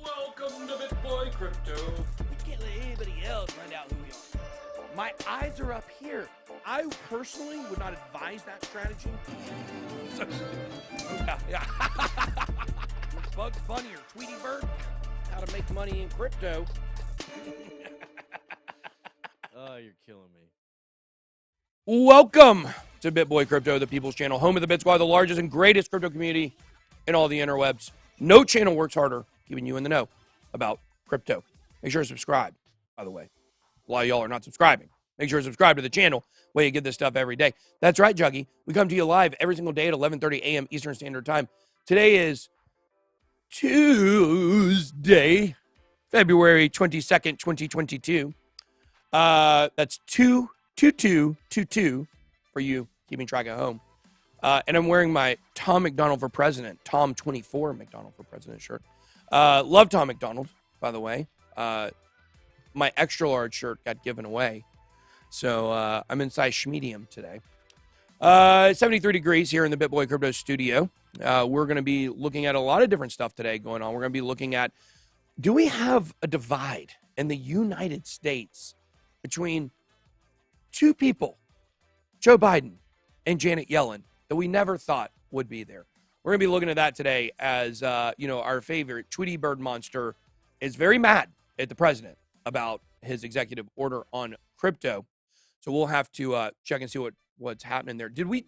Welcome to BitBoy Crypto. We can't let anybody else find out who we are. My eyes are up here. I personally would not advise that strategy. Yeah. Bugs Bunny or Tweety Bird, how to make money in crypto. Oh, you're killing me. Welcome to BitBoy Crypto, the people's channel, home of the BitSquad, the largest and greatest crypto community in all the interwebs. No channel works harder keeping you in the know about crypto. Make sure to subscribe, by the way. A lot of y'all are not subscribing. Make sure to subscribe to the channel where you get this stuff every day. That's right, Juggy. We come to you live every single day at 11:30 a.m. Eastern Standard Time. Today is Tuesday, February 22nd, 2022. That's 2/22/22 for you keeping track at home. And I'm wearing my Tom McDonald for President, Tom 24 McDonald for President shirt. Love Tom McDonald, by the way. My extra large shirt got given away. So I'm in size medium today. 73 degrees here in the BitBoy Crypto studio. We're going to be looking at a lot of different stuff today going on. We're going to be looking at, do we have a divide in the United States between two people, Joe Biden and Janet Yellen, that we never thought would be there? We're going to be looking at that today as, our favorite Tweety Bird monster is very mad at the president about his executive order on crypto. So we'll have to check and see what's happening there. Did we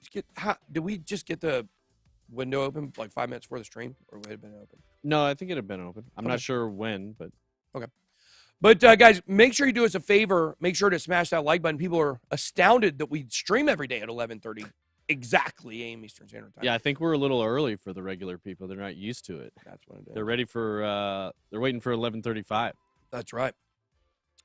just get the window open like 5 minutes before the stream, or would it have been open? No, I think it had been open. I'm Okay. not sure when, but okay. But guys, make sure you do us a favor. Make sure to smash that like button. People are astounded that we stream every day at 11:30 exactly a.m. Eastern Standard Time. yeah, I think we're a little early for the regular people. They're not used to it. That's what it is. They're ready for. They're waiting for 11:35. That's right.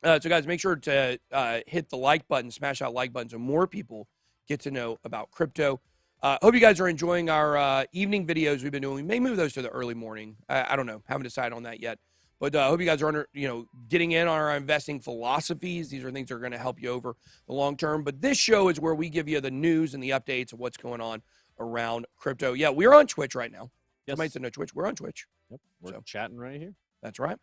So guys, make sure to hit the like button, smash that like button, so more people get to know about crypto. Hope you guys are enjoying our evening videos we've been doing. We may move those to the early morning. I don't know. Haven't decided on that yet. But I hope you guys are getting in on our investing philosophies. These are things that are going to help you over the long term. But this show is where we give you the news and the updates of what's going on around crypto. Yeah, we're on Twitch right now. Yes. Somebody said no Twitch. We're on Twitch. Yep, we're So. chatting right here. That's right.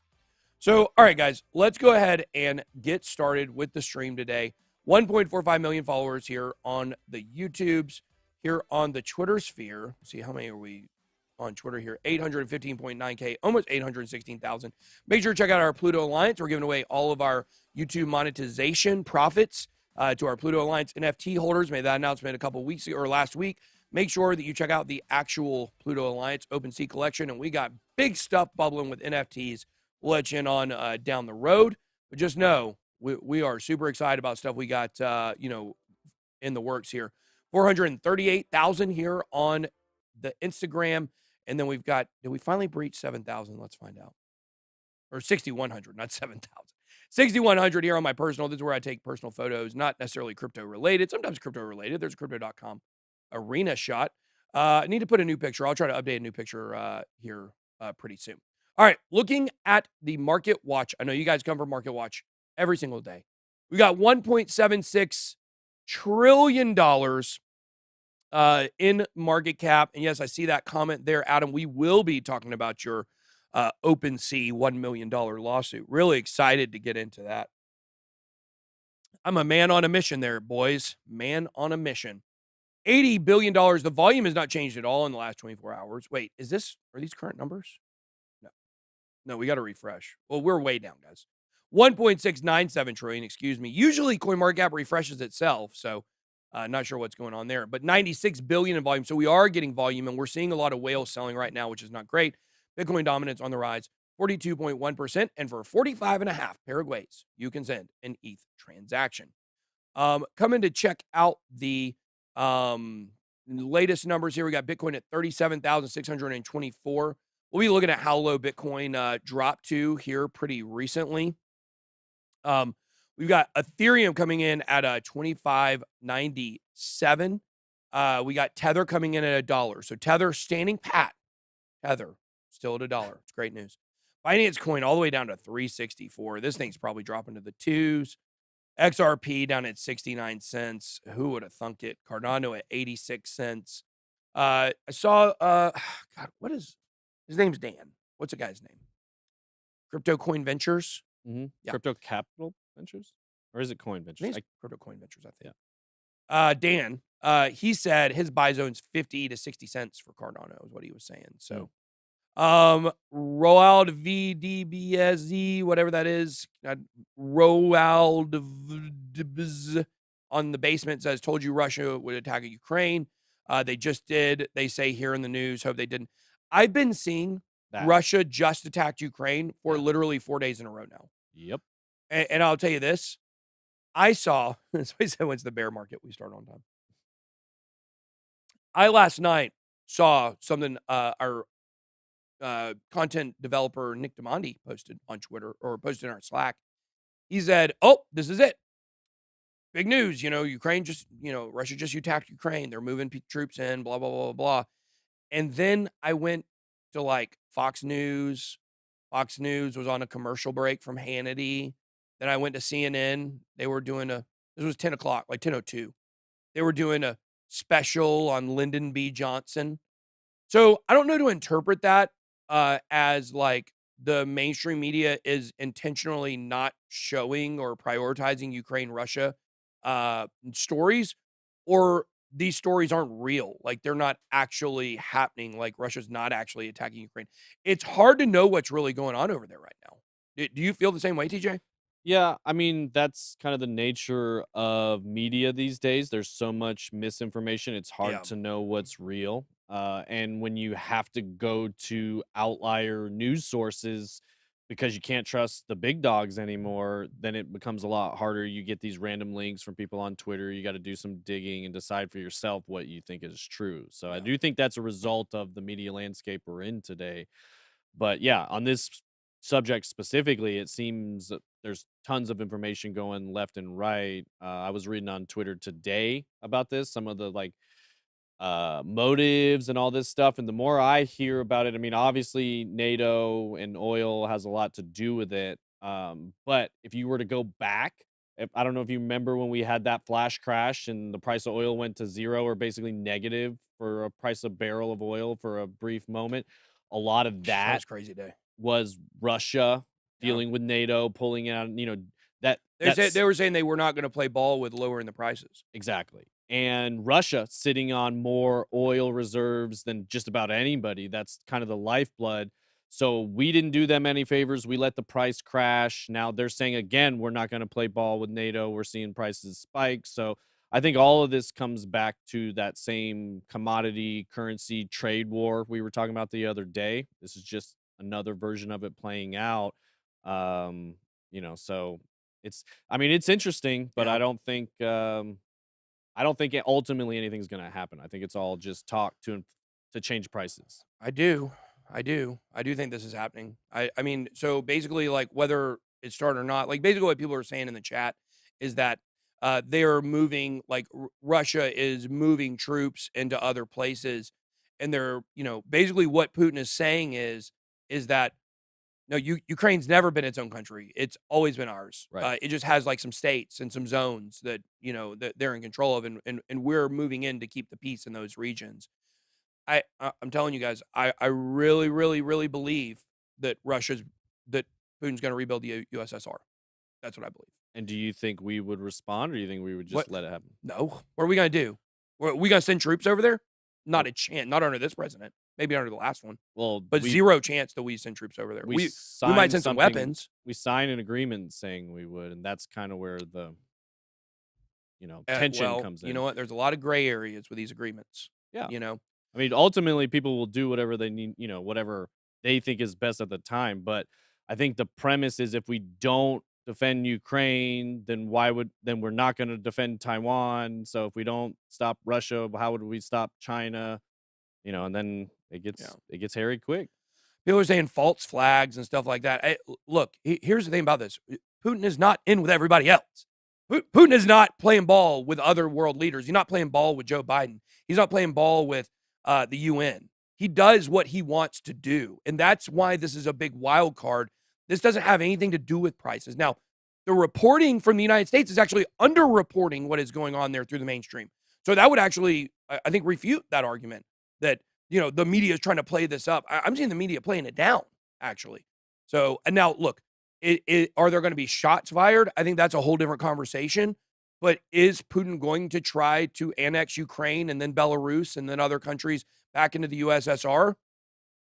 So, all right, guys, let's go ahead and get started with the stream today. 1.45 million followers here on the YouTubes, here on the Twitter sphere. See, how many are we on Twitter here? 815.9K, almost 816,000. Make sure to check out our Pluto Alliance. We're giving away all of our YouTube monetization profits to our Pluto Alliance NFT holders. Made that announcement a couple weeks ago, or last week. Make sure that you check out the actual Pluto Alliance OpenSea collection, and we got big stuff bubbling with NFTs. We'll let you in on down the road, but just know we are super excited about stuff we got, in the works here. 438,000 here on the Instagram, and then we've got, did we finally breach 7,000? Let's find out. Or 6,100, not 7,000. 6,100 here on my personal. This is where I take personal photos, not necessarily crypto related. Sometimes crypto related. There's a crypto.com arena shot. I need to put a new picture. I'll try to update a new picture here pretty soon. All right, looking at the Market Watch. I know you guys come from Market Watch every single day. We got $1.76 trillion in market cap. And yes, I see that comment there, Adam. We will be talking about your OpenSea $1 million lawsuit. Really excited to get into that. I'm a man on a mission there, boys. Man on a mission. $80 billion. The volume has not changed at all in the last 24 hours. Wait, are these current numbers? No, we got to refresh. Well, we're way down, guys. 1.697 trillion, excuse me. Usually CoinMarketCap refreshes itself, so not sure what's going on there. But 96 billion in volume, so we are getting volume, and we're seeing a lot of whales selling right now, which is not great. Bitcoin dominance on the rise, 42.1%, and for 45.5 Paraguays, you can send an ETH transaction. Coming to check out the latest numbers here. We got Bitcoin at 37,624. We'll be looking at how low Bitcoin dropped to here pretty recently. We've got Ethereum coming in at $25.97. We got Tether coming in at $1. So Tether standing pat. Tether still at $1. It's great news. Binance Coin all the way down to 364. This thing's probably dropping to the twos. XRP down at 69 cents. Who would have thunk it? Cardano at 86 cents. I saw, God, what is, his name's Dan. What's the guy's name? Crypto Coin Ventures. Mm-hmm. Yeah. Crypto Capital Ventures? Or is it Coin I Ventures? think it's Crypto Coin Ventures, I think. Dan, he said his buy zone's 50 to 60 cents for Cardano is what he was saying. So, Roald VDBSZ, whatever that is, Roald on the basement says, told you Russia would attack Ukraine. They just did. They say here in the news, hope they didn't. I've been seeing Russia just attacked Ukraine for literally 4 days in a row now. Yep. And I'll tell you this. I saw, that's why I said when's the bear market, we start on time. I last night saw something our content developer Nick Demandi posted on Twitter or posted in our Slack. He said, oh, this is it. Big news, Ukraine just, Russia just attacked Ukraine. They're moving troops in, blah, blah, blah, blah. And then I went to like Fox News. Fox News was on a commercial break from Hannity. Then I went to CNN. They were doing this was 10 o'clock, like 10:02. They were doing a special on Lyndon B. Johnson. So I don't know to interpret that as like the mainstream media is intentionally not showing or prioritizing Ukraine-Russia stories, or these stories aren't real. Like they're not actually happening. Like Russia's not actually attacking Ukraine. It's hard to know what's really going on over there right now. Do you feel the same way, TJ? Yeah, I mean, that's kind of the nature of media these days. There's so much misinformation. It's hard to know what's real. And when you have to go to outlier news sources because you can't trust the big dogs anymore, then it becomes a lot harder. You get these random links from people on Twitter. You got to do some digging and decide for yourself what you think is true. So I do think that's a result of the media landscape we're in today. But yeah, on this subject specifically, it seems that there's tons of information going left and right. I was reading on Twitter today about this, some of the motives and all this stuff. And the more I hear about it, I mean, obviously NATO and oil has a lot to do with it. But if you were to go back, I don't know if you remember when we had that flash crash and the price of oil went to zero or basically negative for a price of barrel of oil for a brief moment. A lot of that was a crazy day. Was Russia dealing with NATO, pulling out, they were saying they were not going to play ball with lowering the prices. Exactly. And Russia sitting on more oil reserves than just about anybody. That's kind of the lifeblood. So we didn't do them any favors. We let the price crash. Now they're saying, again, we're not going to play ball with NATO. We're seeing prices spike. So I think all of this comes back to that same commodity currency trade war we were talking about the other day. This is just another version of it playing out. So it's interesting, but I don't think ultimately anything's going to happen. I think it's all just talk to change prices. I do think this is happening. I mean, so basically, like whether it started or not, like basically what people are saying in the chat is that they are moving, like Russia is moving troops into other places, and they're, basically what Putin is saying is that no, Ukraine's never been its own country. It's always been ours. Right. It just has like some states and some zones that, that they're in control of, and we're moving in to keep the peace in those regions. I'm telling you guys, I really, really, really believe that Putin's going to rebuild the USSR. That's what I believe. And do you think we would respond, or do you think we would just let it happen? No. What are we going to do? Are we going to send troops over there? Not a chance. Not under this president. Maybe under the last one. Well, but zero chance that we send troops over there. We might send some weapons. We signed an agreement saying we would, and that's kind of where the tension comes in. You know what? There's a lot of gray areas with these agreements. Yeah. I mean, ultimately, people will do whatever they need, whatever they think is best at the time. But I think the premise is if we don't defend Ukraine, then we're not going to defend Taiwan. So if we don't stop Russia, how would we stop China? And then it gets hairy quick. People are saying false flags and stuff like that. Look, here's the thing about this. Putin is not in with everybody else. Putin is not playing ball with other world leaders. He's not playing ball with Joe Biden. He's not playing ball with the UN. He does what he wants to do. And that's why this is a big wild card. This doesn't have anything to do with prices. Now, the reporting from the United States is actually underreporting what is going on there through the mainstream. So that would actually, I think, refute that argument that, the media is trying to play this up. I'm seeing the media playing it down, actually. So, and now look, are there going to be shots fired? I think that's a whole different conversation. But is Putin going to try to annex Ukraine and then Belarus and then other countries back into the USSR?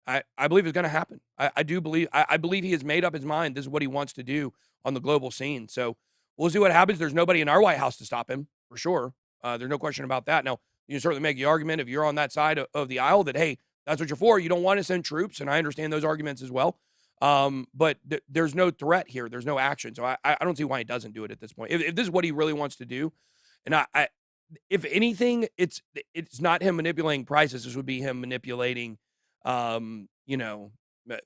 I believe it's going to happen. I do believe, I believe he has made up his mind. This is what he wants to do on the global scene. So we'll see what happens. There's nobody in our White House to stop him, for sure. There's no question about that. Now, you can certainly make the argument if you're on that side of the aisle that, hey, that's what you're for. You don't want to send troops, and I understand those arguments as well. But there's no threat here. There's no action. So I don't see why he doesn't do it at this point. If this is what he really wants to do, and if anything, it's not him manipulating prices. This would be him manipulating, you know,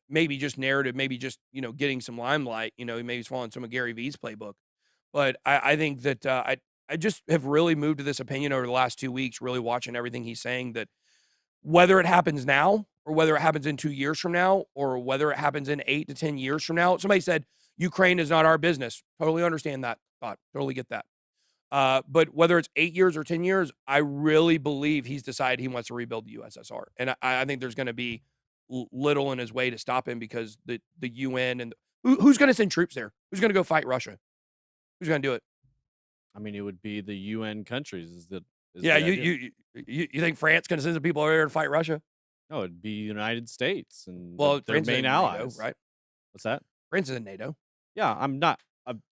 maybe just narrative, maybe just, you know, getting some limelight. You know, maybe he's following some of Gary V's playbook. But I think that I just have really moved to this opinion over the last 2 weeks, really watching everything he's saying, that whether it happens now or whether it happens in 2 years from now or whether it happens in 8 to 10 years from now, somebody said, Ukraine is not our business. Totally understand that thought. Totally get that. But whether it's 8 years or 10 years, I really believe he's decided he wants to rebuild the USSR. And I think there's going to be little in his way to stop him because the UN and who's going to send troops there? Who's going to go fight Russia? Who's going to do it? I mean, it would be the UN countries. Yeah, you think France going to send some people over there to fight Russia? No, it'd be United States and Well, their France is main in allies, NATO, right? What's that? France is in NATO. Yeah, I'm not.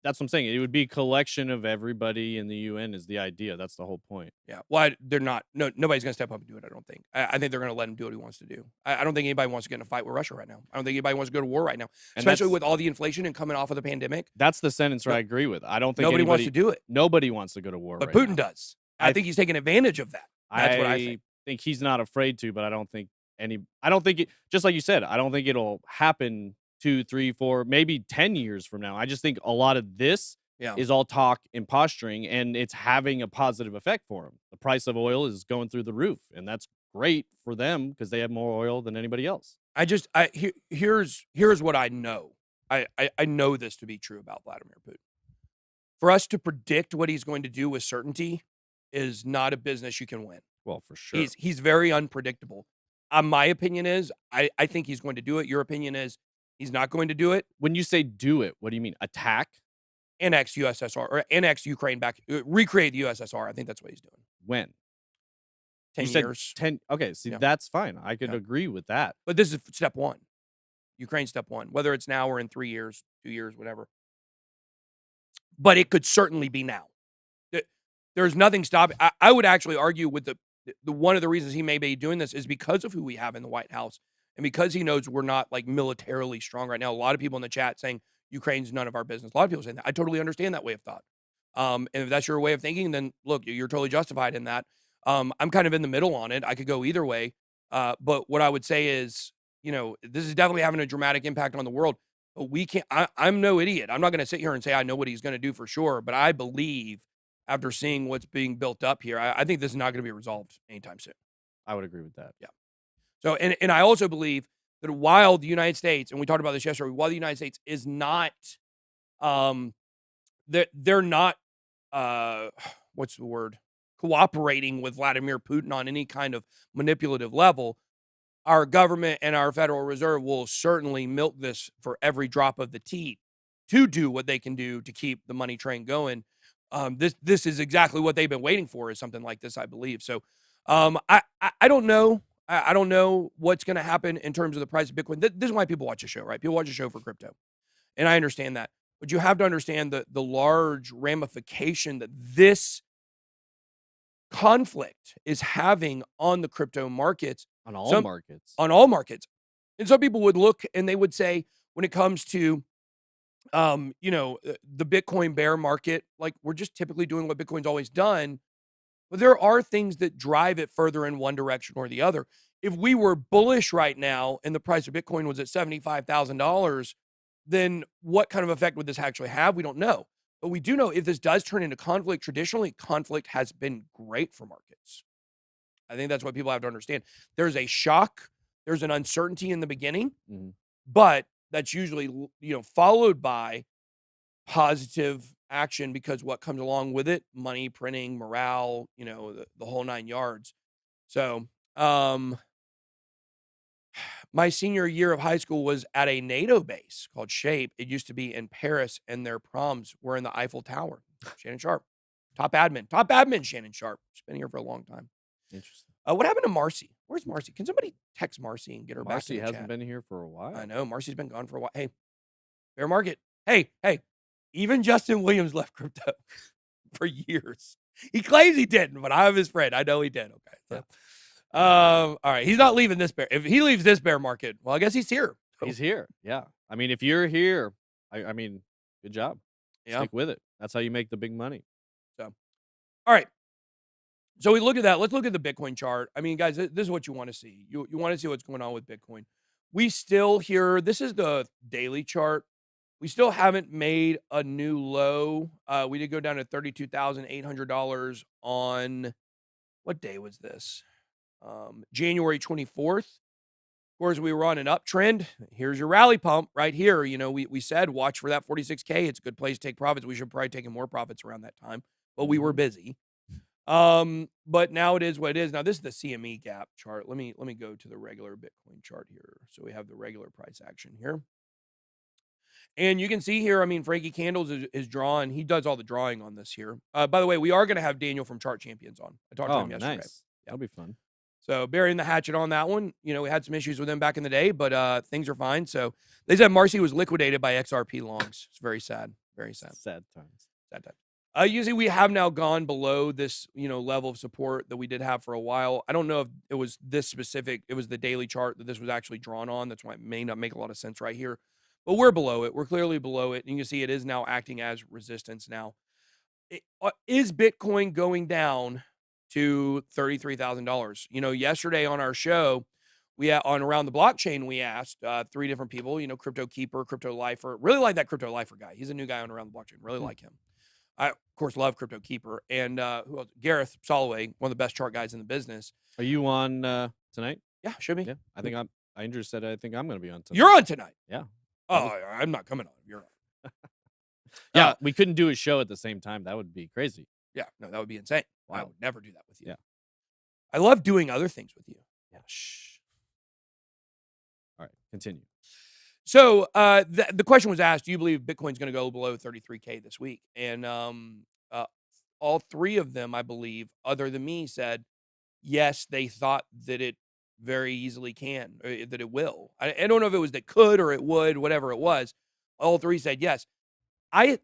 That's what I'm saying. It would be a collection of everybody in the UN is the idea. That's the whole point. Yeah. Well, they're not. No, nobody's going to step up and do it, I don't think. I think they're going to let him do what he wants to do. I don't think anybody wants to get in a fight with Russia right now. I don't think anybody wants to go to war right now, especially with all the inflation and coming off of the pandemic. That's the sentence where I agree with. I don't think nobody wants to do it. Nobody wants to go to war but right Putin now. does. I think he's taking advantage of that. That's what I think. Think he's not afraid to, but I don't think just like you said, I don't think it'll happen 2, 3, 4, maybe 10 years from now. I just think a lot of this is all talk and posturing, and it's having a positive effect for him. The price of oil is going through the roof, and that's great for them because they have more oil than anybody else. Here's what I know. I know this to be true about Vladimir Putin. For us to predict what he's going to do with certainty is not a business you can win. Well, for sure. He's very unpredictable. My opinion is I think he's going to do it. Your opinion is he's not going to do it. When you say do it, what do you mean? Attack? Annex USSR or annex Ukraine back, recreate the USSR. I think that's what he's doing. When? 10 years. 10. Okay, see, that's fine. I could agree with that. But this is step one. Ukraine step one, whether it's now or in 3 years, 2 years, whatever. But it could certainly be now. There's nothing stopping. I would actually argue with the one of the reasons he may be doing this is because of who we have in the White House and because he knows we're not like militarily strong right now. A lot of people in the chat saying Ukraine's none of our business. A lot of people saying that. I totally understand that way of thought. And if that's your way of thinking, then look, you're totally justified in that. I'm kind of in the middle on it. I could go either way. But what I would say is, you know, this is definitely having a dramatic impact on the world. But we can't, I'm no idiot. I'm not going to sit here and say I know what he's going to do for sure. But I believe after seeing what's being built up here, I think this is not going to be resolved anytime soon. I would agree with that. Yeah. So, and I also believe that while the United States, and we talked about this yesterday, while the United States is not, they're not, what's the word, cooperating with Vladimir Putin on any kind of manipulative level, our government and our Federal Reserve will certainly milk this for every drop of the tea to do what they can do to keep the money train going. This is exactly what they've been waiting for, is something like this, I believe. So I don't know. I don't know what's going to happen in terms of the price of Bitcoin. This is why people watch the show, right? People watch the show for crypto. And I understand that. But you have to understand the large ramification that this conflict is having on the crypto markets. On all markets. On all markets. And some people would look and they would say, when it comes to, you know, the Bitcoin bear market, like we're just typically doing what Bitcoin's always done. But there are things that drive it further in one direction or the other. If we were bullish right now and the price of Bitcoin was at $75,000, then what kind of effect would this actually have? We don't know. But we do know if this does turn into conflict, traditionally, conflict has been great for markets. I think that's what people have to understand. There's a shock. There's an uncertainty in the beginning, but that's usually, you know, followed by positive action because what comes along with it, money, printing, morale, you know, the whole 9 yards. So My senior year of high school was at a NATO base called Shape. It used to be in Paris, and their proms were in the Eiffel Tower. Shannon Sharp, top admin, Shannon Sharp. She's been here for a long time. Interesting. What happened to Marcy? Where's Marcy? Can somebody text Marcy and get her back? Marcy in the hasn't chat? been here for a while. I know. Marcy's been gone for a while. Hey, bear market. Hey. Even Justin Williams left crypto for years. He claims he didn't, but I'm his friend. I know he did. Okay. So, all right. He's not leaving this bear. If he leaves this bear market, well, I guess he's here. So. He's here. Yeah. I mean, if you're here, I mean, good job. Yeah. Stick with it. That's how you make the big money. So, all right. So we look at that. Let's look at the Bitcoin chart. I mean, guys, this is what you want to see. You want to see what's going on with Bitcoin. We still here. This is the daily chart. We still haven't made a new low. We did go down to $32,800 on, what day was this? January 24th. Of course, we were on an uptrend. Here's your rally pump right here. You know, we said watch for that 46K. It's a good place to take profits. We should probably take more profits around that time, but we were busy. But now it is what it is. Now this is the CME gap chart. Let me go to the regular Bitcoin chart here. So we have the regular price action here. And you can see here, I mean, Frankie Candles is drawing. He does all the drawing on this here. By the way, we are going to have Daniel from Chart Champions on. I talked to him yesterday. Nice. That'll be fun. So burying the hatchet on that one. You know, we had some issues with him back in the day, but things are fine. So they said Marcy was liquidated by XRP longs. It's very sad. Very sad. Sad times. Sad times. Usually we have now gone below this, level of support that we did have for a while. I don't know if it was this specific. It was the daily chart that this was actually drawn on. That's why it may not make a lot of sense right here. But we're below it. We're clearly below it. And you can see it is now acting as resistance now. Is Bitcoin going down to $33,000? Yesterday on our show, on Around the Blockchain, we asked 3 different people, Crypto Keeper, Crypto Lifer. Really like that Crypto Lifer guy. He's a new guy on Around the Blockchain. Really like him. I, of course, love Crypto Keeper. And who else? Gareth Soloway, one of the best chart guys in the business. Are you on tonight? Yeah, should be. Yeah, I think Andrew said I think I'm going to be on tonight. You're on tonight? Yeah. Oh, I'm not coming on. You're on. Yeah, we couldn't do a show at the same time. That would be crazy. Yeah, no, that would be insane. Wow. I would never do that with you. Yeah. I love doing other things with you. Yeah. Shh. All right, continue. So the question was asked, do you believe Bitcoin's going to go below 33K this week? And all 3 of them, I believe, other than me, said, yes, they thought that it very easily can, or that it will. I don't know if it was that could or it would, whatever it was. All 3 said yes. I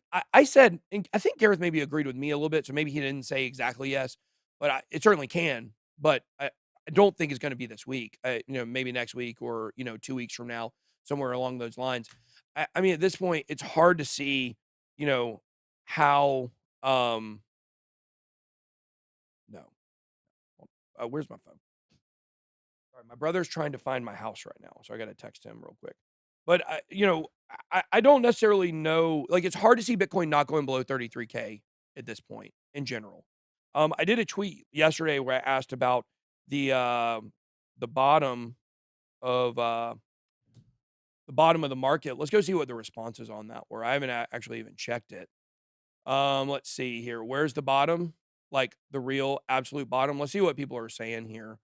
said, and I think Gareth maybe agreed with me a little bit, so maybe he didn't say exactly yes, but it certainly can. But I don't think it's going to be this week. Maybe next week or 2 weeks from now, somewhere along those lines. I mean, at this point, it's hard to see, how. No. Where's my phone? All right, my brother's trying to find my house right now, so I got to text him real quick. But I don't necessarily know. Like, it's hard to see Bitcoin not going below 33K at this point in general. I did a tweet yesterday where I asked about the bottom of the market. Let's go see what the responses on that were. I haven't actually even checked it. Let's see here. Where's the bottom? Like the real absolute bottom. Let's see what people are saying here.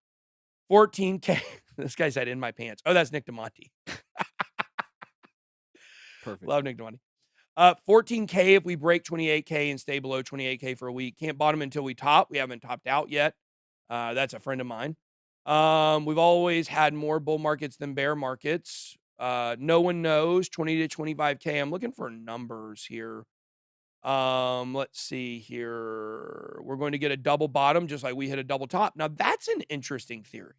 14K. This guy said in my pants. Oh, that's Nick DeMonte. Perfect. Love Nick DeMonte. 14K if we break 28K and stay below 28K for a week. Can't bottom until we top. We haven't topped out yet. That's a friend of mine. We've always had more bull markets than bear markets. No one knows. 20 to 25K. I'm looking for numbers here. Let's see here. We're going to get a double bottom just like we hit a double top. Now, that's an interesting theory.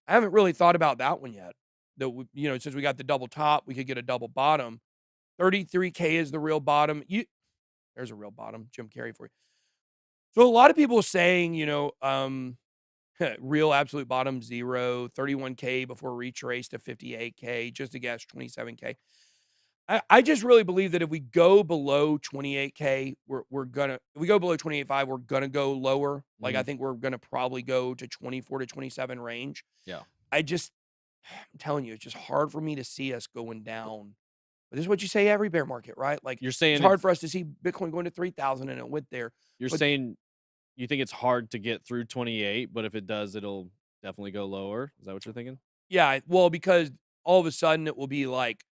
I haven't really thought about that one yet. That since we got the double top, we could get a double bottom. 33K is the real bottom. There's a real bottom. Jim Carrey for you. So a lot of people saying, real absolute bottom 0, 31K before retrace to 58K, just a guess, 27K. I just really believe that if we go below 28K, if we go below 28.5, we're gonna go lower. Like I think we're gonna probably go to 24 to 27 range. Yeah. I'm telling you, it's just hard for me to see us going down. But this is what you say every bear market, right? Like you're saying it's hard for us to see Bitcoin going to 3,000 and it went there. You're saying you think it's hard to get through 28, but if it does, it'll definitely go lower. Is that what you're thinking? Yeah, well, because all of a sudden it will be like,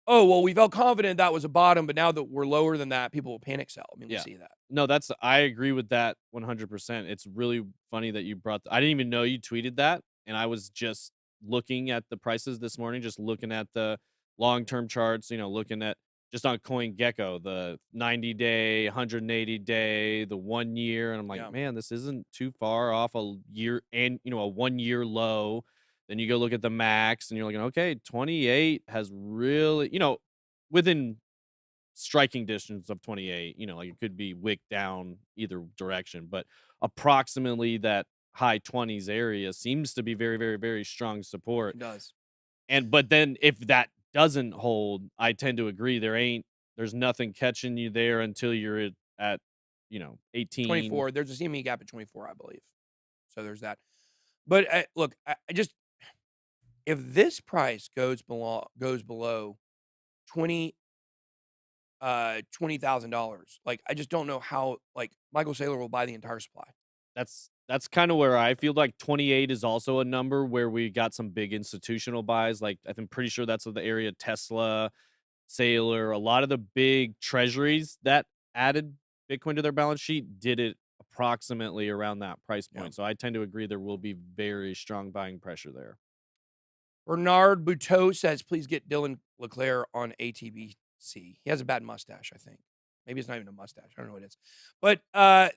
oh, well, we felt confident that was a bottom, but now that we're lower than that, people will panic sell. I mean, we Yeah. see that. No, I agree with that 100%. It's really funny that you I didn't even know you tweeted that, and I was just looking at the prices this morning, just looking at the long-term charts, looking at just on CoinGecko, the 90-day, 180-day, the 1 year, and I'm like, Yeah. man, this isn't too far off a year and a 1 year low. Then you go look at the max, and you're like, okay, 28 has really, within striking distance of 28, like it could be wicked down either direction, but approximately that high 20s area seems to be very, very, very strong support. It does. But then if that doesn't hold, I tend to agree there's nothing catching you there until you're at 18. 24. There's a CME gap at 24, I believe. So there's that. But look, I just, if this price goes below 20,000, like, I just don't know how, like, Michael Saylor will buy the entire supply. That's kind of where I feel like 28 is also a number where we got some big institutional buys. Like I'm pretty sure that's the area Tesla, Saylor, a lot of the big treasuries that added Bitcoin to their balance sheet did it approximately around that price point. Yeah. So I tend to agree there will be very strong buying pressure there. Bernard Bouteau says, please get Dylan Leclerc on ATBC. He has a bad mustache, I think. Maybe it's not even a mustache. I don't know what it is. But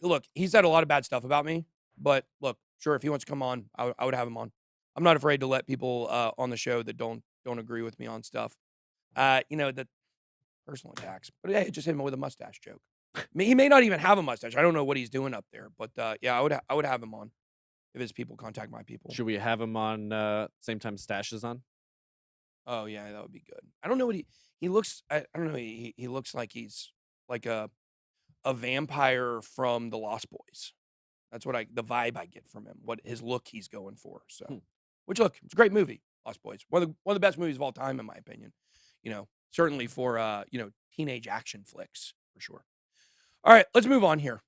look, he said a lot of bad stuff about me. But look, sure, if he wants to come on, I would have him on. I'm not afraid to let people on the show that don't agree with me on stuff. The personal attacks. But hey, just hit him with a mustache joke. He may not even have a mustache. I don't know what he's doing up there. But yeah, I would have him on if his people contact my people. Should we have him on same time Stash is on? Oh yeah, that would be good. I don't know what he looks. I don't know. He looks like he's like a vampire from the Lost Boys. That's what the vibe I get from him. What his look he's going for. So, which look, it's a great movie, Lost Boys. One of the best movies of all time, in my opinion. Certainly for teenage action flicks for sure. All right, let's move on here.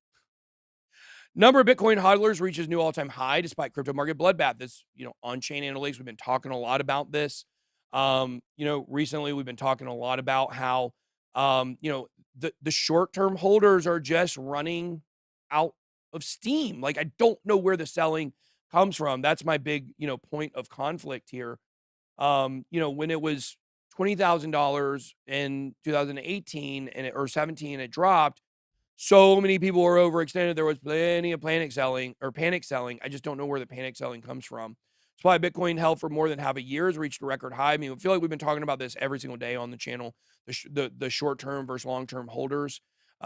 Number of Bitcoin hodlers reaches new all-time high despite crypto market bloodbath. This, on-chain analytics, we've been talking a lot about this. Recently we've been talking a lot about how, the short-term holders are just running out of steam. Like, I don't know where the selling comes from. That's my big, point of conflict here. When it was $20,000 in 2018 or 17, it dropped. So many people were overextended. There was plenty of panic selling. I just don't know where the panic selling comes from. Supply of Bitcoin held for more than half a year has reached a record high. I mean, I feel like we've been talking about this every single day on the channel, the short-term versus long-term holders.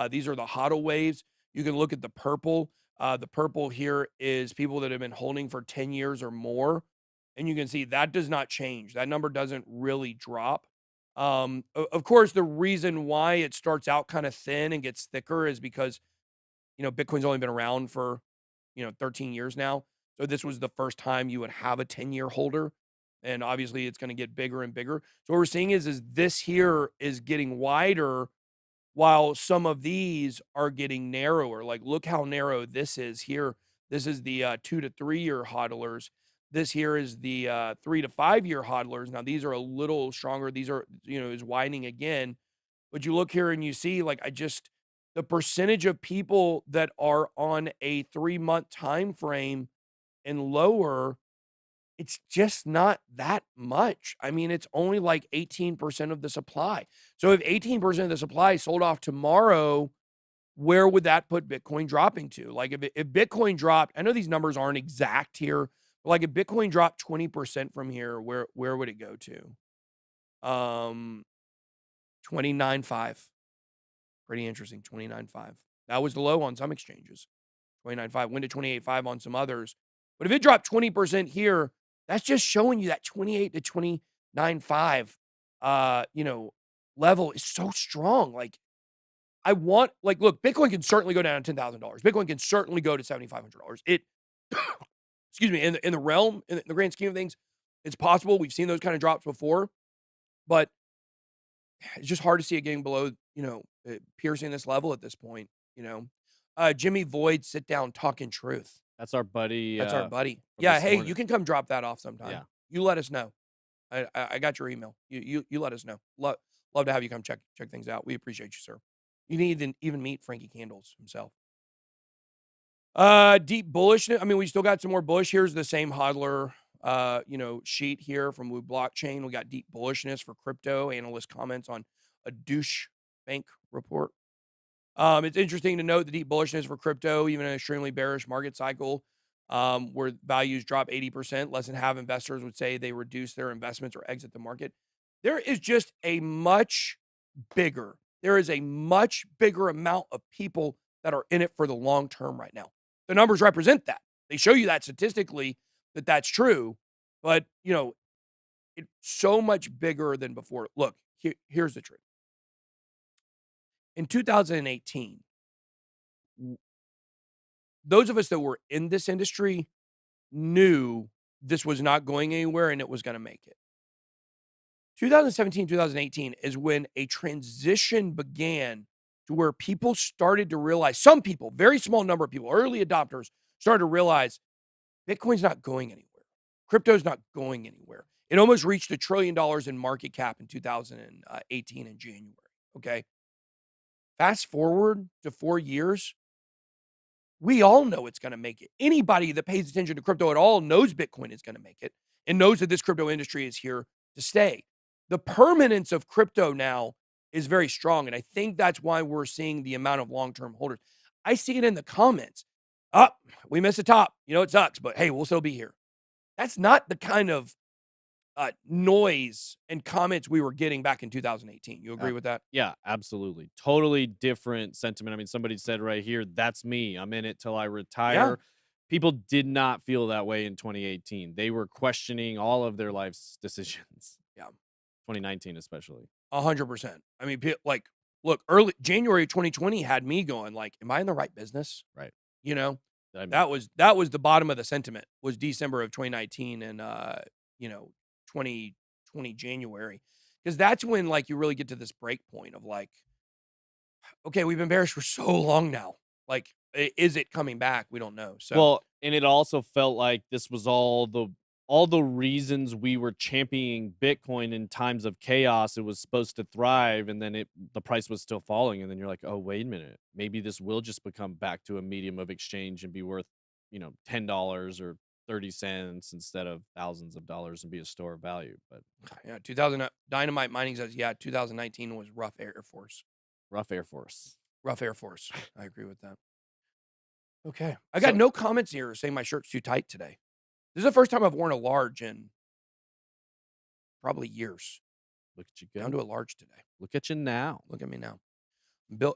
These are the HODL waves. You can look at the purple. The purple here is people that have been holding for 10 years or more. And you can see that does not change. That number doesn't really drop. Of course, the reason why it starts out kind of thin and gets thicker is because, Bitcoin's only been around for, 13 years now. So this was the first time you would have a 10-year holder. And obviously it's going to get bigger and bigger. So what we're seeing is this here is getting wider while some of these are getting narrower. Like, look how narrow this is here. This is the 2 to 3 year hodlers. This here is the 3 to 5 year hodlers. Now, these are a little stronger. These are, is widening again. But you look here and you see, like, the percentage of people that are on a 3-month time frame and lower, it's just not that much. I mean, it's only like 18% of the supply. So if 18% of the supply sold off tomorrow, where would that put Bitcoin dropping to? Like, if Bitcoin dropped, I know these numbers aren't exact here, but like if Bitcoin dropped 20% from here, where would it go to? 29.5. Pretty interesting, 29.5. That was the low on some exchanges. 29.5 went to 28.5 on some others. But if it dropped 20% here, that's just showing you that 28 to 29.5 level is so strong. Like, look, Bitcoin can certainly go down to $10,000. Bitcoin can certainly go to $7,500. It excuse me, in the realm, in the grand scheme of things, it's possible. We've seen those kind of drops before, but it's just hard to see it getting below, piercing this level at this point, Jimmy Void, sit down, talking truth. That's our buddy. Yeah, hey, you can come drop that off sometime. Yeah. you let us know. I got your email. You let us know. Love to have you come check things out. We appreciate you, sir. You need even meet Frankie Candles himself. Deep bullish. I mean, we still got some more bullish. Here's the same hodler, sheet here from Wu Blockchain. We got deep bullishness for crypto. Analyst comments on a douche bank report. It's interesting to note the deep bullishness for crypto, even in an extremely bearish market cycle, where values drop 80%. Less than half investors would say they reduce their investments or exit the market. There is just a much bigger amount of people that are in it for the long term right now. The numbers represent that. They show you that statistically that that's true, but it's so much bigger than before. Look, here's the truth. In 2018, those of us that were in this industry knew this was not going anywhere and it was going to make it. 2017, 2018 is when a transition began to where people started to realize, some people, very small number of people, early adopters, started to realize Bitcoin's not going anywhere. Crypto's not going anywhere. It almost reached $1 trillion in market cap in 2018 in January, okay? Fast forward to 4 years, we all know it's going to make it. Anybody that pays attention to crypto at all knows Bitcoin is going to make it and knows that this crypto industry is here to stay. The permanence of crypto now is very strong, and I think that's why we're seeing the amount of long-term holders. I see it in the comments. We missed the top. It sucks, but hey, we'll still be here. That's not the kind of noise and comments we were getting back in 2018. You agree with that? Yeah, absolutely. Totally different sentiment. I mean, somebody said right here, that's me. I'm in it till I retire. Yeah. People did not feel that way in 2018. They were questioning all of their life's decisions. Yeah. 2019 especially. 100%. I mean, look, early January 2020 had me going like, am I in the right business? Right. That was the bottom of the sentiment, was December of 2019 and 2020 January, because that's when like you really get to this break point of like, okay, we've been bearish for so long now. Like, is it coming back? We don't know. So well, and it also felt like this was all the reasons we were championing Bitcoin in times of chaos. It was supposed to thrive, and then the price was still falling, and then you're like, oh, wait a minute, maybe this will just become back to a medium of exchange and be worth $10 or 30 cents instead of thousands of dollars and be a store of value. But yeah, 2000 Dynamite Mining says, 2019 was rough Air Force. Rough Air Force. I agree with that. Okay. I got no comments here saying my shirt's too tight today. This is the first time I've worn a large in probably years. Look at you go. Down to a large today. Look at you now. Look at me now.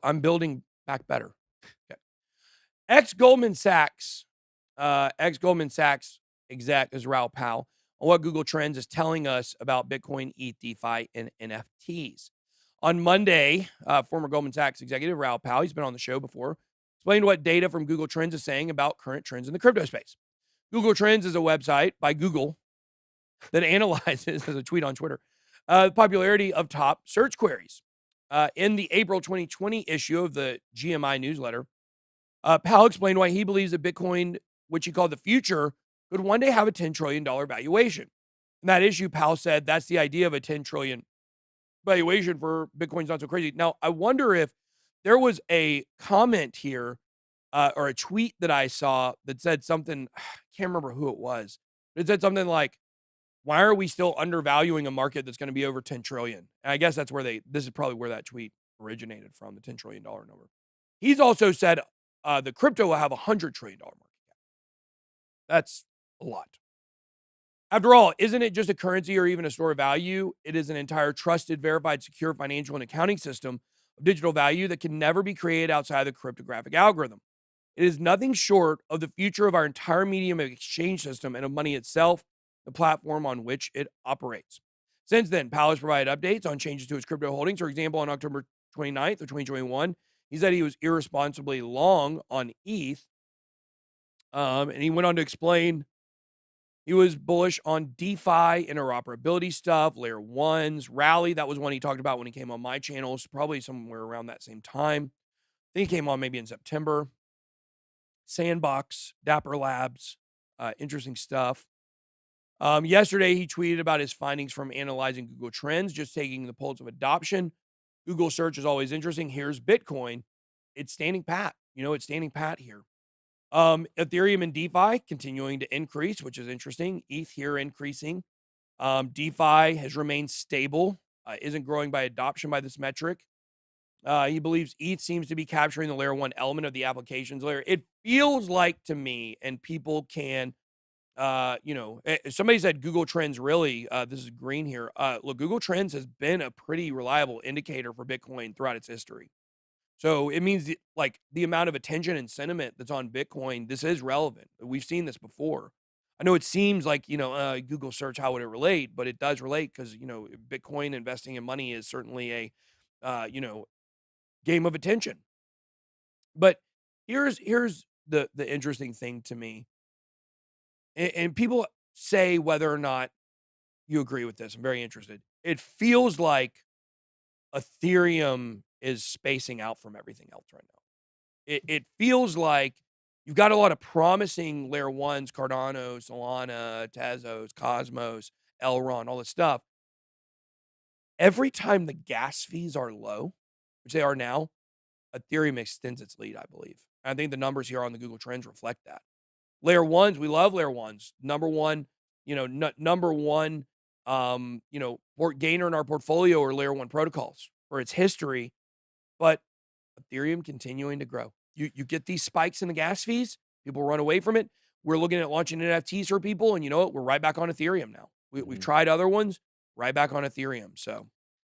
I'm building back better. Okay. Ex-Goldman Sachs exec is Raoul Pal on what Google Trends is telling us about Bitcoin, ETH, DeFi, and NFTs. On Monday, former Goldman Sachs executive Raoul Pal, he's been on the show before, explained what data from Google Trends is saying about current trends in the crypto space. Google Trends is a website by Google that analyzes, as a tweet on Twitter, the popularity of top search queries. In the April 2020 issue of the GMI newsletter, Pal explained why he believes that Bitcoin, which he called the future, could one day have a $10 trillion valuation. In that issue, Pal said that's the idea of a $10 trillion valuation for Bitcoin's not so crazy. Now, I wonder if there was a comment here or a tweet that I saw that said something, I can't remember who it was. It said something like, why are we still undervaluing a market that's going to be over 10 trillion? And I guess that's where this is probably where that tweet originated from, the $10 trillion number. He's also said the crypto will have $100 trillion market cap. That's a lot. After all, isn't it just a currency or even a store of value? It is an entire trusted, verified, secure financial and accounting system of digital value that can never be created outside the cryptographic algorithm. It is nothing short of the future of our entire medium of exchange system and of money itself, the platform on which it operates. Since then, Pal has provided updates on changes to his crypto holdings. For example, on October 29th of 2021, he said he was irresponsibly long on ETH. And he went on to explain he was bullish on DeFi, interoperability stuff, layer ones, Rally. That was one he talked about when he came on my channel. It's probably somewhere around that same time. I think he came on maybe in September. Sandbox, Dapper Labs, interesting stuff. Yesterday, he tweeted about his findings from analyzing Google Trends, just taking the pulse of adoption. Google search is always interesting. Here's Bitcoin. It's standing pat. It's standing pat here. Ethereum and DeFi continuing to increase, which is interesting. ETH here increasing. DeFi has remained stable, isn't growing by adoption by this metric. He believes ETH seems to be capturing the layer 1 element of the applications layer. It feels like to me, and people can, somebody said Google Trends really, this is green here. Look, Google Trends has been a pretty reliable indicator for Bitcoin throughout its history. So it means the amount of attention and sentiment that's on Bitcoin, this is relevant. We've seen this before. I know it seems like, Google search, how would it relate? But it does relate because, Bitcoin investing in money is certainly a, game of attention. But here's the interesting thing to me. And people say whether or not you agree with this. I'm very interested. It feels like Ethereum is spacing out from everything else right now. It feels like you've got a lot of promising layer 1s, Cardano, Solana, Tezos, Cosmos, Elrond, all this stuff. Every time the gas fees are low, which they are now, Ethereum extends its lead, I believe. I think the numbers here on the Google Trends reflect that. Layer 1s, we love layer 1s. Number one, number one, gainer in our portfolio are layer 1 protocols for its history. But Ethereum continuing to grow. You get these spikes in the gas fees, people run away from it. We're looking at launching NFTs for people, and you know what? We're right back on Ethereum now. We've tried other ones, right back on Ethereum. So,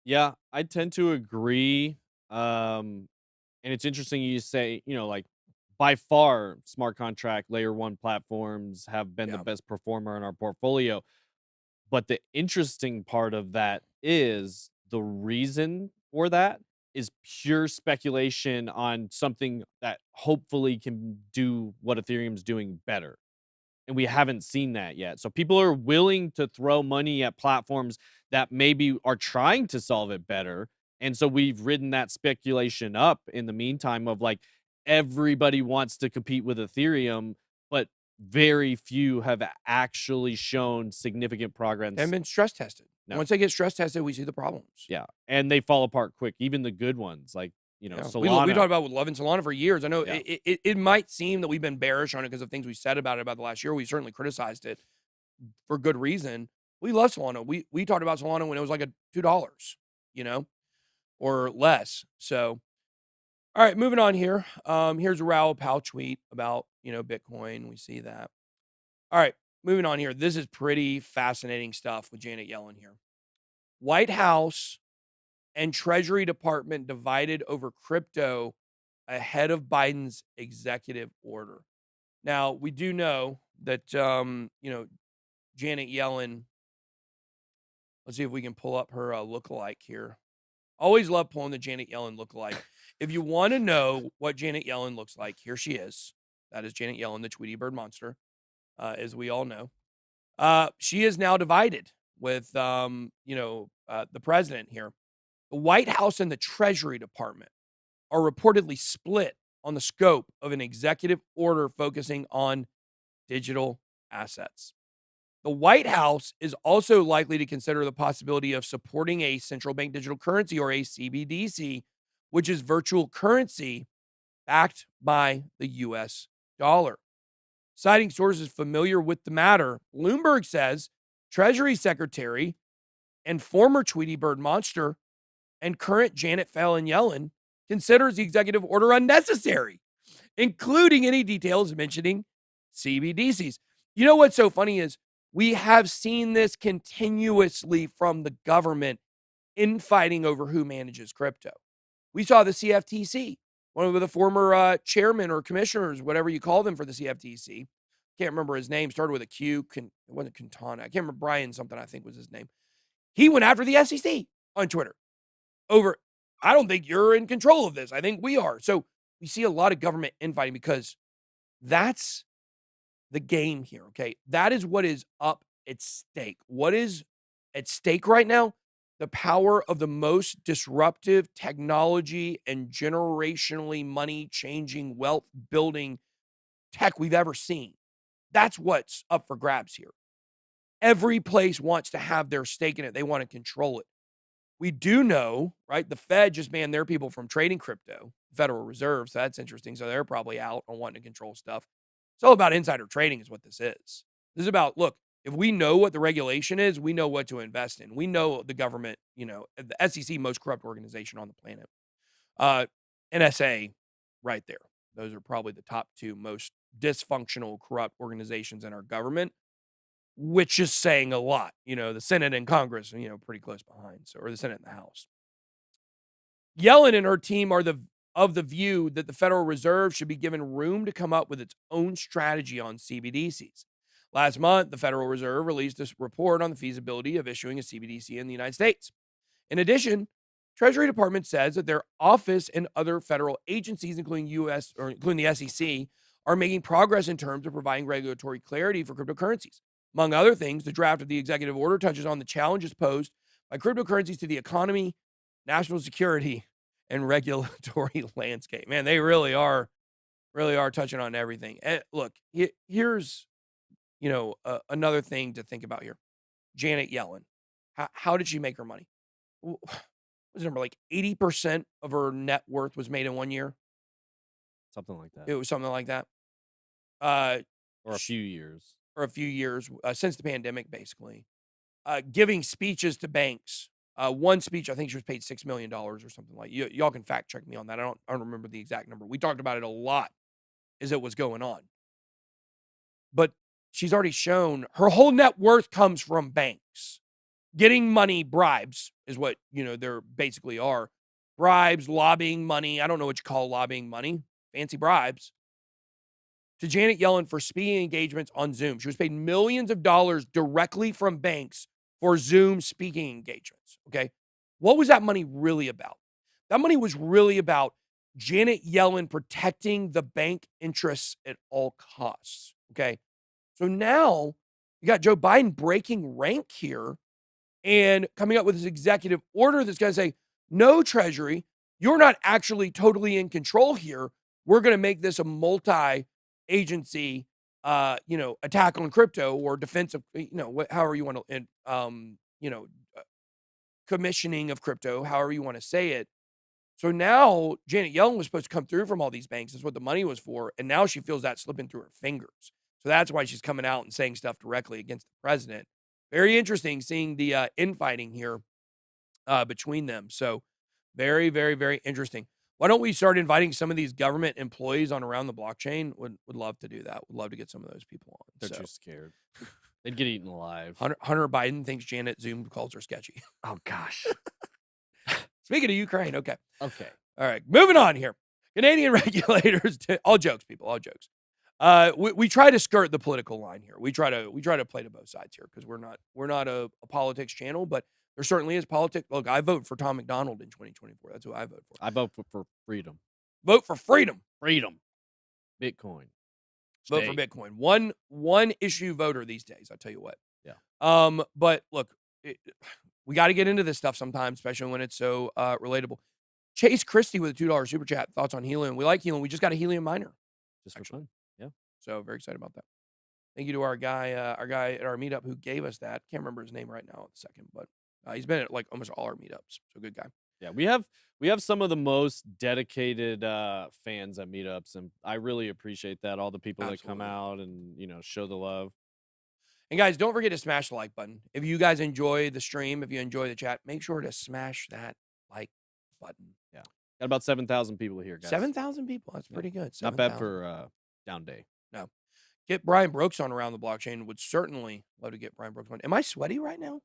yeah, I tend to agree. And it's interesting you say, by far, smart contract layer 1 platforms have been the best performer in our portfolio. But the interesting part of that is the reason for that is pure speculation on something that hopefully can do what Ethereum's doing better. And we haven't seen that yet. So people are willing to throw money at platforms that maybe are trying to solve it better. And so we've ridden that speculation up in the meantime of everybody wants to compete with Ethereum, but very few have actually shown significant progress. And been stress tested. No. Once they get stress tested, we see the problems. Yeah. And they fall apart quick. Even the good ones, Solana. We talked about with Love and Solana for years. I know it might seem that we've been bearish on it because of things we said about it about the last year. We certainly criticized it for good reason. We love Solana. We talked about Solana when it was like $2, or less. So, all right, moving on here. Here's a Raoul Pal tweet about, Bitcoin. We see that. All right, moving on here. This is pretty fascinating stuff with Janet Yellen here. White House and Treasury Department divided over crypto ahead of Biden's executive order. Now, we do know that, Janet Yellen, let's see if we can pull up her lookalike here. Always love pulling the Janet Yellen lookalike. If you want to know what Janet Yellen looks like, here she is. That is Janet Yellen, the Tweety Bird monster, as we all know. She is now divided with, the president here. The White House and the Treasury Department are reportedly split on the scope of an executive order focusing on digital assets. The White House is also likely to consider the possibility of supporting a central bank digital currency, or a CBDC, which is virtual currency backed by the U.S. dollar. Citing sources familiar with the matter, Bloomberg says Treasury Secretary and former Tweety Bird monster and current Janet Yellen considers the executive order unnecessary, including any details mentioning CBDCs. You know what's so funny is we have seen this continuously from the government infighting over who manages crypto. We saw the CFTC, one of the former chairman or commissioners, whatever you call them for the CFTC. Can't remember his name. Started with a Q. It wasn't Quintana. I can't remember. Brian something, I think was his name. He went after the SEC on Twitter over, I don't think you're in control of this. I think we are. So we see a lot of government infighting because that's the game here, okay? That is what is up at stake. What is at stake right now? The power of the most disruptive technology and generationally money-changing, wealth-building tech we've ever seen. That's what's up for grabs here. Every place wants to have their stake in it. They want to control it. We do know, right? The Fed just banned their people from trading crypto, Federal Reserve. So that's interesting. So they're probably out on wanting to control stuff. It's all about insider trading is what this is. This is about, look, if we know what the regulation is, we know what to invest in. We know the government, the SEC, most corrupt organization on the planet. NSA, right there. Those are probably the top two most dysfunctional, corrupt organizations in our government, which is saying a lot. The Senate and Congress, pretty close behind. So, or the Senate and the House. Yellen and her team are of the view that the Federal Reserve should be given room to come up with its own strategy on CBDCs. Last month, the Federal Reserve released a report on the feasibility of issuing a CBDC in the United States. In addition, Treasury Department says that their office and other federal agencies, including the SEC, are making progress in terms of providing regulatory clarity for cryptocurrencies. Among other things, the draft of the executive order touches on the challenges posed by cryptocurrencies to the economy, national security, and regulatory landscape. Man, they really are touching on everything. And look, here's another thing to think about here. Janet Yellen, how did she make her money? What was the number, like 80% of her net worth was made in 1 year? Something like that. It was something like that. Or a few years. Or a few years since the pandemic, basically. Giving speeches to banks. One speech, I think she was paid $6 million or something like that. Y'all can fact check me on that. I don't remember the exact number. We talked about it a lot as it was going on. But she's already shown her whole net worth comes from banks. Getting money, bribes is what, there basically are. Bribes, lobbying money. I don't know what you call lobbying money. Fancy bribes. To Janet Yellen for speaking engagements on Zoom. She was paid millions of dollars directly from banks for Zoom speaking engagements, okay? What was that money really about? That money was really about Janet Yellen protecting the bank interests at all costs, okay? So now you got Joe Biden breaking rank here and coming up with this executive order that's going to say, no, Treasury, you're not actually totally in control here. We're going to make this a multi-agency, attack on crypto or defensive, however you want to, commissioning of crypto, however you want to say it. So now Janet Yellen was supposed to come through from all these banks. That's what the money was for. And now she feels that slipping through her fingers. So that's why she's coming out and saying stuff directly against the president. Very interesting seeing the infighting here between them. So very, very, very interesting. Why don't we start inviting some of these government employees on around the blockchain? Would love to do that. Would love to get some of those people on. They're too scared. They'd get eaten alive. Hunter Biden thinks Janet Zoom calls her sketchy. Oh, gosh. Speaking of Ukraine, okay. Okay. All right, moving on here. Canadian regulators, all jokes, people, all jokes. We try to skirt the political line here. We try to play to both sides here because we're not a politics channel, but there certainly is politics. Look, I vote for Tom McDonald in 2024. That's who I vote for. I vote for freedom. Vote for freedom. Freedom. Bitcoin. Vote for Bitcoin. One issue voter these days. I tell you what. Yeah. But look, we got to get into this stuff sometimes, especially when it's so relatable. Chase Christie with a $2 super chat. Thoughts on helium? We like helium. We just got a helium miner. Just for fun. Yeah. So very excited about that. Thank you to our guy at our meetup who gave us that. Can't remember his name right now at the second, but he's been at like almost all our meetups. So good guy. Yeah, we have some of the most dedicated fans at meetups, and I really appreciate that. All the people Absolutely. that come out and show the love. And guys, don't forget to smash the like button. If you guys enjoy the stream, if you enjoy the chat, make sure to smash that like button. Yeah, got about 7,000 people here, guys. 7,000 people. That's pretty good. Not bad for down day. No, get Brian Brooks on around the blockchain. Would certainly love to get Brian Brooks on. Am I sweaty right now?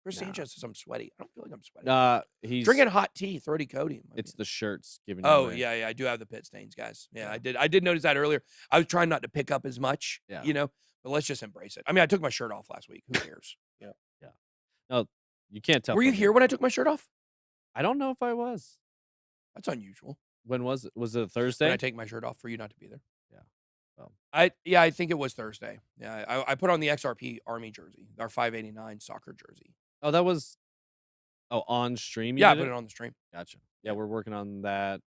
Chris Sanchez says I'm sweaty. I don't feel like I'm sweaty. He's drinking hot tea. Throaty Cody. It's the shirts giving. Oh yeah, I do have the pit stains, guys. Yeah, I did notice that earlier. I was trying not to pick up as much. Yeah. But let's just embrace it. I mean, I took my shirt off last week. Who cares? Yeah. No, you can't tell. Were you here when I took my shirt off? I don't know if I was. That's unusual. When was it? Was it a Thursday? When I take my shirt off for you not to be there. Yeah. Well, I think it was Thursday. Yeah, I put on the XRP Army jersey, our 589 soccer jersey. Oh, that was. Oh, on stream. Yeah, I put it on the stream. Gotcha. Yeah, we're working on that.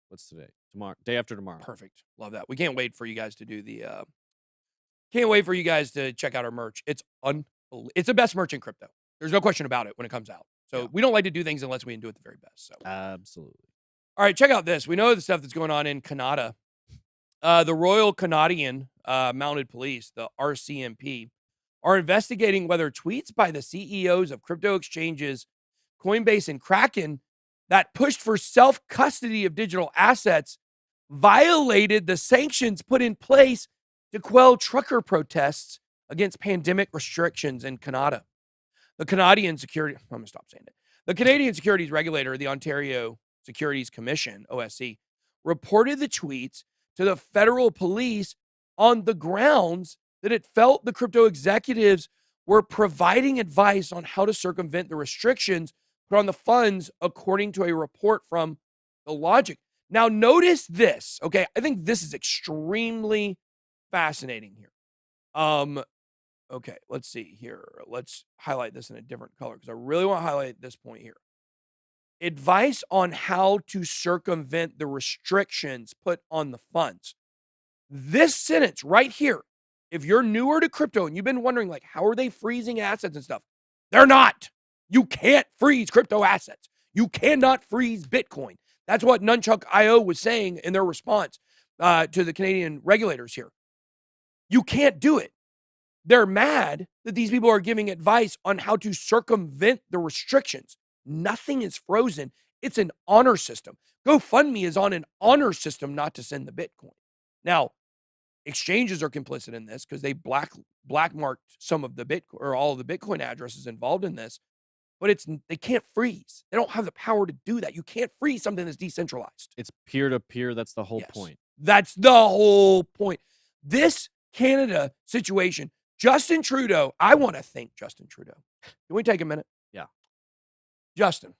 What's today? Tomorrow. Day after tomorrow. Perfect. Love that. We can't wait for you guys to do the Can't wait for you guys to check out our merch. It's the best merch in crypto. There's no question about it when it comes out. So we don't like to do things unless we can do it the very best. So absolutely. All right, check out this. We know the stuff that's going on in Canada. The Royal Canadian Mounted Police, the RCMP, are investigating whether tweets by the CEOs of crypto exchanges, Coinbase and Kraken, that pushed for self-custody of digital assets violated the sanctions put in place to quell trucker protests against pandemic restrictions in Canada. The Canadian Securities Regulator, the Ontario Securities Commission, OSC, reported the tweets to the federal police on the grounds that it felt the crypto executives were providing advice on how to circumvent the restrictions put on the funds, according to a report from The Logic. Now, notice this, okay? I think this is extremely fascinating here. Okay, let's see here. Let's highlight this in a different color because I really want to highlight this point here. Advice on how to circumvent the restrictions put on the funds. This sentence right here, if you're newer to crypto and you've been wondering, like, how are they freezing assets and stuff? They're not. You can't freeze crypto assets. You cannot freeze Bitcoin. That's what Nunchuk.io was saying in their response to the Canadian regulators here. You can't do it. They're mad that these people are giving advice on how to circumvent the restrictions. Nothing is frozen. It's an honor system. GoFundMe is on an honor system not to send the Bitcoin. Now, exchanges are complicit in this because they blackmarked some of the Bitcoin or all of the Bitcoin addresses involved in this, but they can't freeze. They don't have the power to do that. You can't freeze something that's decentralized. It's peer-to-peer. That's the whole point. That's the whole point. This Canada situation, Justin Trudeau, I want to thank Justin Trudeau. Can we take a minute? Yeah. Justin,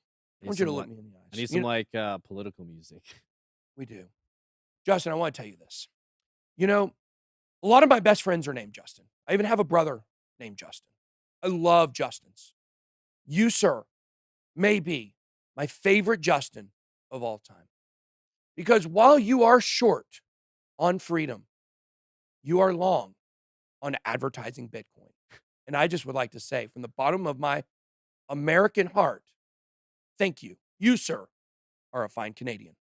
I want you to look me in the eyes. I need some political music. We do. Justin, I want to tell you this. You know, a lot of my best friends are named Justin. I even have a brother named Justin. I love Justins. You, sir, may be my favorite Justin of all time. Because while you are short on freedom, you are long on advertising Bitcoin. And I just would like to say from the bottom of my American heart, thank you. You, sir, are a fine Canadian.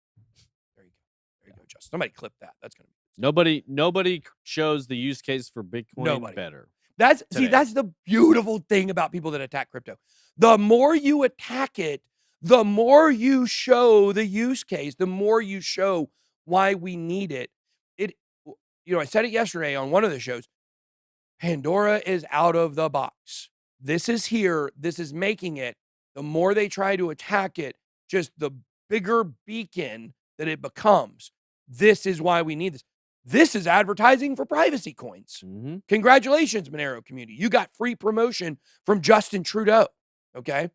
There you go. There you go, Justin. Somebody clip that. That's going to be Nobody shows the use case for Bitcoin better. That's the beautiful thing about people that attack crypto. The more you attack it, the more you show the use case, the more you show why we need it. I said it yesterday on one of the shows. Pandora is out of the box. This is here. This is making it. The more they try to attack it, just the bigger beacon that it becomes. This is why we need this. This is advertising for privacy coins. Mm-hmm. Congratulations, Monero community. You got free promotion from Justin Trudeau. Okay.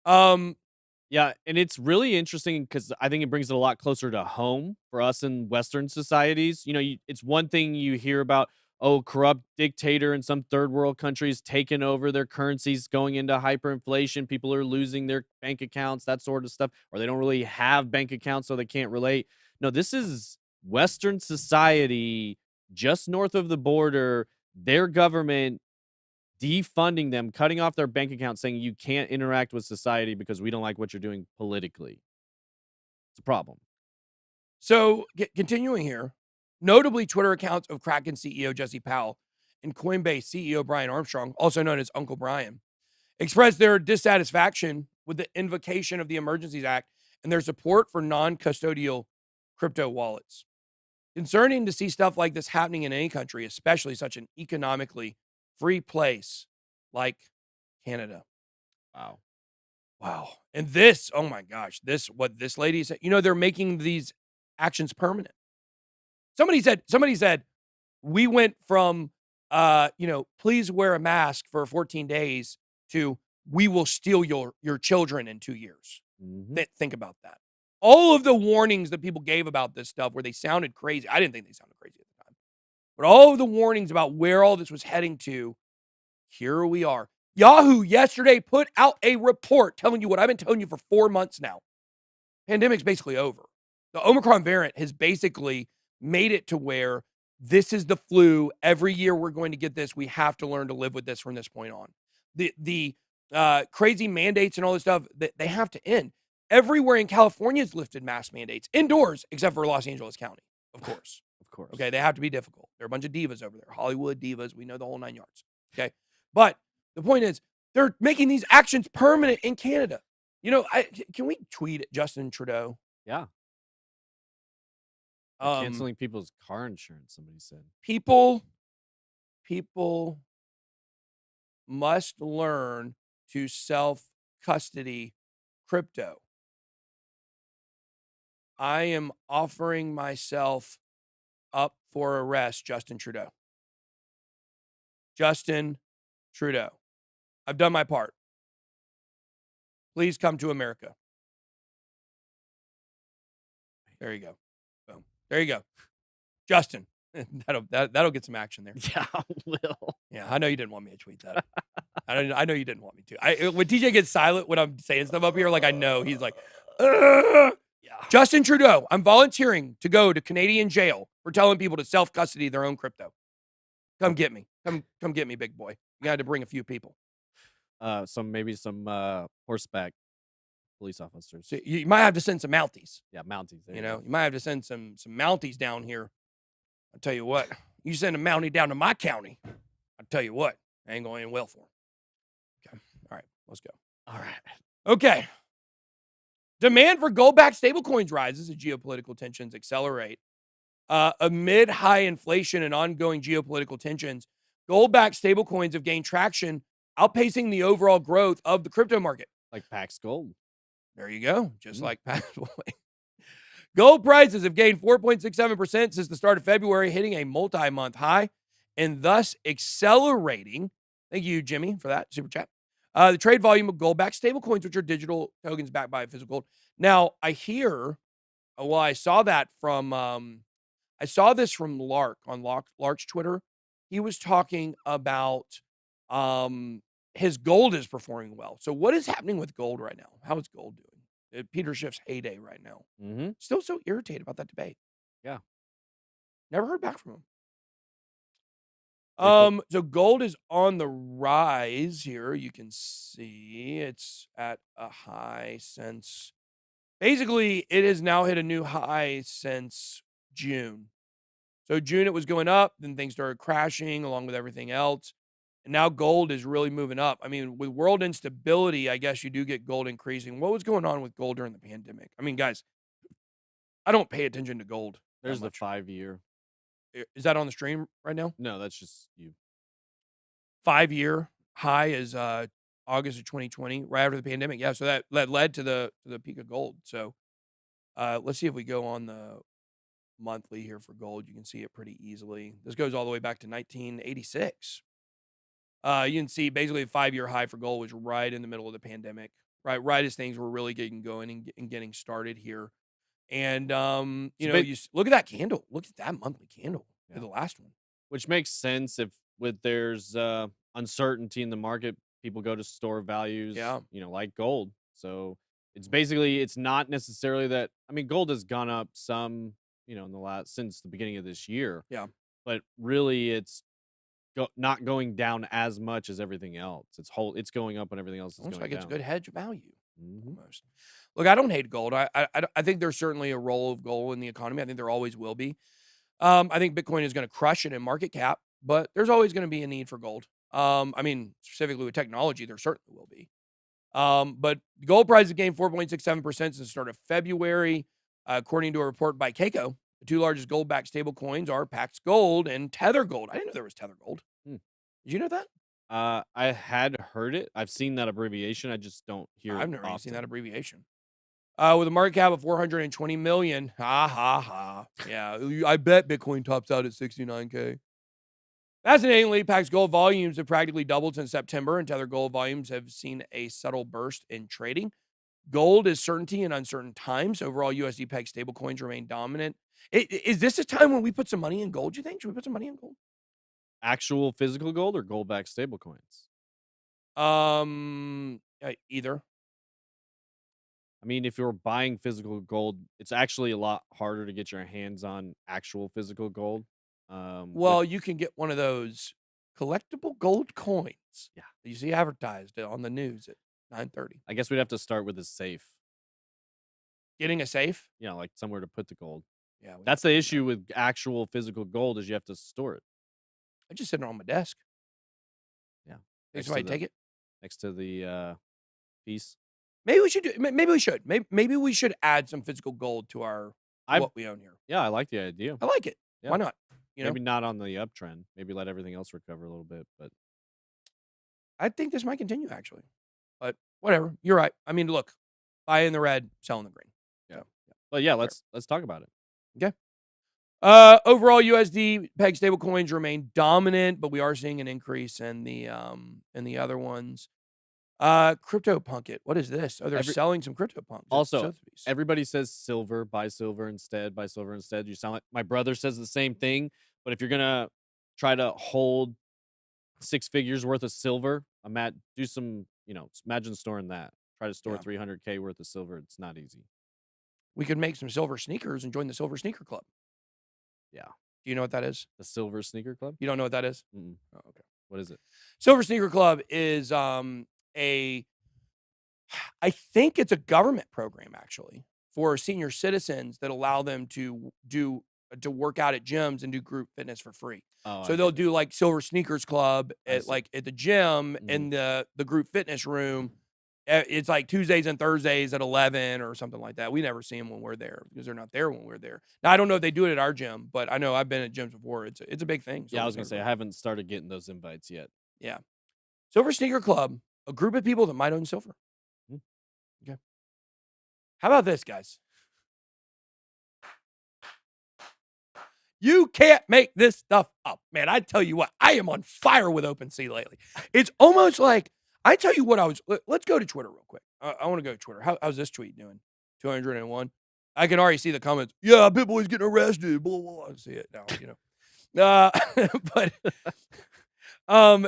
Yeah, and it's really interesting because I think it brings it a lot closer to home for us in Western societies. It's one thing you hear about, corrupt dictator in some third world countries taking over their currencies, going into hyperinflation. People are losing their bank accounts, that sort of stuff, or they don't really have bank accounts, so they can't relate. No, this is Western society just north of the border, their government defunding them, cutting off their bank account, saying you can't interact with society because we don't like what you're doing politically. It's a problem. So, continuing here, notably Twitter accounts of Kraken CEO Jesse Powell and Coinbase CEO Brian Armstrong, also known as Uncle Brian, expressed their dissatisfaction with the invocation of the Emergencies Act and their support for non-custodial crypto wallets. Concerning to see stuff like this happening in any country, especially such an economically free place like Canada. Wow. And this, oh my gosh, what this lady said, they're making these actions permanent. Somebody said, we went from, please wear a mask for 14 days to we will steal your children in 2 years. Mm-hmm. Think about that. All of the warnings that people gave about this stuff where they sounded crazy. I didn't think they sounded crazy at the time. But all of the warnings about where all this was heading to, here we are. Yahoo yesterday put out a report telling you what I've been telling you for 4 months now. Pandemic's basically over. The Omicron variant has basically made it to where this is the flu. Every year we're going to get this. We have to learn to live with this from this point on. The crazy mandates and all this stuff, they have to end. Everywhere in California has lifted mask mandates indoors, except for Los Angeles County, of course. Of course. Okay, they have to be difficult. There are a bunch of divas over there, Hollywood divas. We know the whole 9 yards. Okay, but the point is, they're making these actions permanent in Canada. You know, can we tweet at Justin Trudeau? Yeah. Canceling people's car insurance, somebody said. People must learn to self-custody crypto. I am offering myself up for arrest, Justin Trudeau. Justin Trudeau. I've done my part. Please come to America. There you go. Boom. There you go. Justin. That'll get some action there. Yeah, I will. Yeah, I know you didn't want me to tweet that. I know you didn't want me to. When TJ gets silent when I'm saying stuff up here, like I know he's like, ugh. Yeah. Justin Trudeau, I'm volunteering to go to Canadian jail for telling people to self-custody their own crypto. Come get me. Come get me, big boy. You had to bring a few people. Maybe some horseback police officers. So you might have to send some Mounties. Yeah, Mounties. You know, you might have to send some Mounties down here. I'll tell you what. You send a Mountie down to my county, I'll tell you what. I ain't going to end well for him. Okay. All right. Let's go. All right. Okay. Demand for gold-backed stablecoins rises as geopolitical tensions accelerate. Amid high inflation and ongoing geopolitical tensions, gold-backed stablecoins have gained traction, outpacing the overall growth of the crypto market. Like Pax Gold. There you go. Just like Pax Gold. Gold prices have gained 4.67% since the start of February, hitting a multi-month high and thus accelerating. Thank you, Jimmy, for that super chat. The trade volume of gold-backed stablecoins, which are digital tokens backed by physical gold. Now, I saw that from, I saw this from Lark on Lark's Twitter. He was talking about his gold is performing well. So what is happening with gold right now? How is gold doing? Peter Schiff's heyday right now. Mm-hmm. Still so irritated about that debate. Yeah. Never heard back from him. So gold is on the rise here. You can see it's at a high since, basically it has now hit a new high since June. So June it was going up, then things started crashing along with everything else. And now gold is really moving up. I mean, with world instability, I guess you do get gold increasing. What was going on with gold during the pandemic? I mean, guys, I don't pay attention to gold. There's the 5-year. Is that on the stream right now? No, that's just you. 5-year high is August of 2020, right after the pandemic. Yeah, so that led to the peak of gold. So let's see if we go on the monthly here for gold. You can see it pretty easily. This goes all the way back to 1986. You can see basically a 5-year high for gold was right in the middle of the pandemic, right as things were really getting going and getting started here. And, you look at that candle. Look at that monthly candle, the last one. Which makes sense if there's uncertainty in the market, people go to store values, like gold. So it's not necessarily that, I mean, gold has gone up some, in the since the beginning of this year. Yeah. But really it's not going down as much as everything else. It's going up when everything else is going down. It's a good hedge value. Mm-hmm. Almost. Look, I don't hate gold. I think there's certainly a role of gold in the economy. I think there always will be. I think Bitcoin is going to crush it in market cap, but there's always going to be a need for gold. I mean, specifically with technology, there certainly will be. But gold price has gained 4.67% since the start of February. According to a report by Keiko, the two largest gold-backed stable coins are Pax Gold and Tether Gold. I didn't know there was Tether Gold. Did you know that? I had heard it. I've seen that abbreviation. I just don't hear it. I've never even seen that abbreviation. With a market cap of 420 million. Ha ha ha. Yeah, I bet Bitcoin tops out at 69K. Fascinatingly, Pax Gold volumes have practically doubled since September, and Tether Gold volumes have seen a subtle burst in trading. Gold is certainty in uncertain times. Overall, USD peg stablecoins remain dominant. Is this a time when we put some money in gold, you think? Should we put some money in gold? Actual physical gold or gold-backed stablecoins? Either. I mean, if you're buying physical gold, it's actually a lot harder to get your hands on actual physical gold. Well, you can get one of those collectible gold coins. Yeah. That you see advertised on the news at 9:30. I guess we'd have to start with a safe. Getting a safe? Yeah, like somewhere to put the gold. Yeah. That's the issue with actual physical gold is you have to store it. I just sit it on my desk. Yeah. Think somebody take it? Next to the piece. Maybe we should do. Maybe we should. Maybe we should add some physical gold to our what we own here. Yeah, I like the idea. I like it. Yeah. Why not? You know? Maybe not on the uptrend. Maybe let everything else recover a little bit. But I think this might continue actually. But whatever. You're right. I mean, look, buy in the red, sell in the green. Yeah. So, but yeah, let's talk about it. Okay. Overall, USD peg stable coins remain dominant, but we are seeing an increase in the other ones. CryptoPunk it. What is this? Oh, they're selling some CryptoPunks. Also, everybody says silver, buy silver instead, buy silver instead. You sound like my brother says the same thing. But if you're gonna try to hold 6 figures worth of silver, do some, imagine storing that. Try to store 300K worth of silver. It's not easy. We could make some silver sneakers and join the Silver Sneaker Club. Yeah. Do you know what that is? The Silver Sneaker Club? You don't know what that is? Mm-mm. Oh, okay. What is it? Silver Sneaker Club is I think it's a government program actually for senior citizens that allow them to work out at gyms and do group fitness for free. Oh, so they'll do like Silver Sneakers Club at the gym in the group fitness room. It's like Tuesdays and Thursdays at 11 or something like that. We never see them when we're there because they're not there when we're there. Now, I don't know if they do it at our gym, but I know I've been at gyms before. It's a big thing. Yeah, I was going to say, I haven't started getting those invites yet. Yeah. Silver Sneaker Club, a group of people that might own silver. Okay. How about this, guys? You can't make this stuff up, man. I tell you what, I am on fire with OpenSea lately. It's almost like, I tell you what, let's go to Twitter real quick. I want to go to Twitter. How's this tweet doing? 201. I can already see the comments. Yeah, Pitbull's getting arrested. Blah, blah, blah. I see it now, But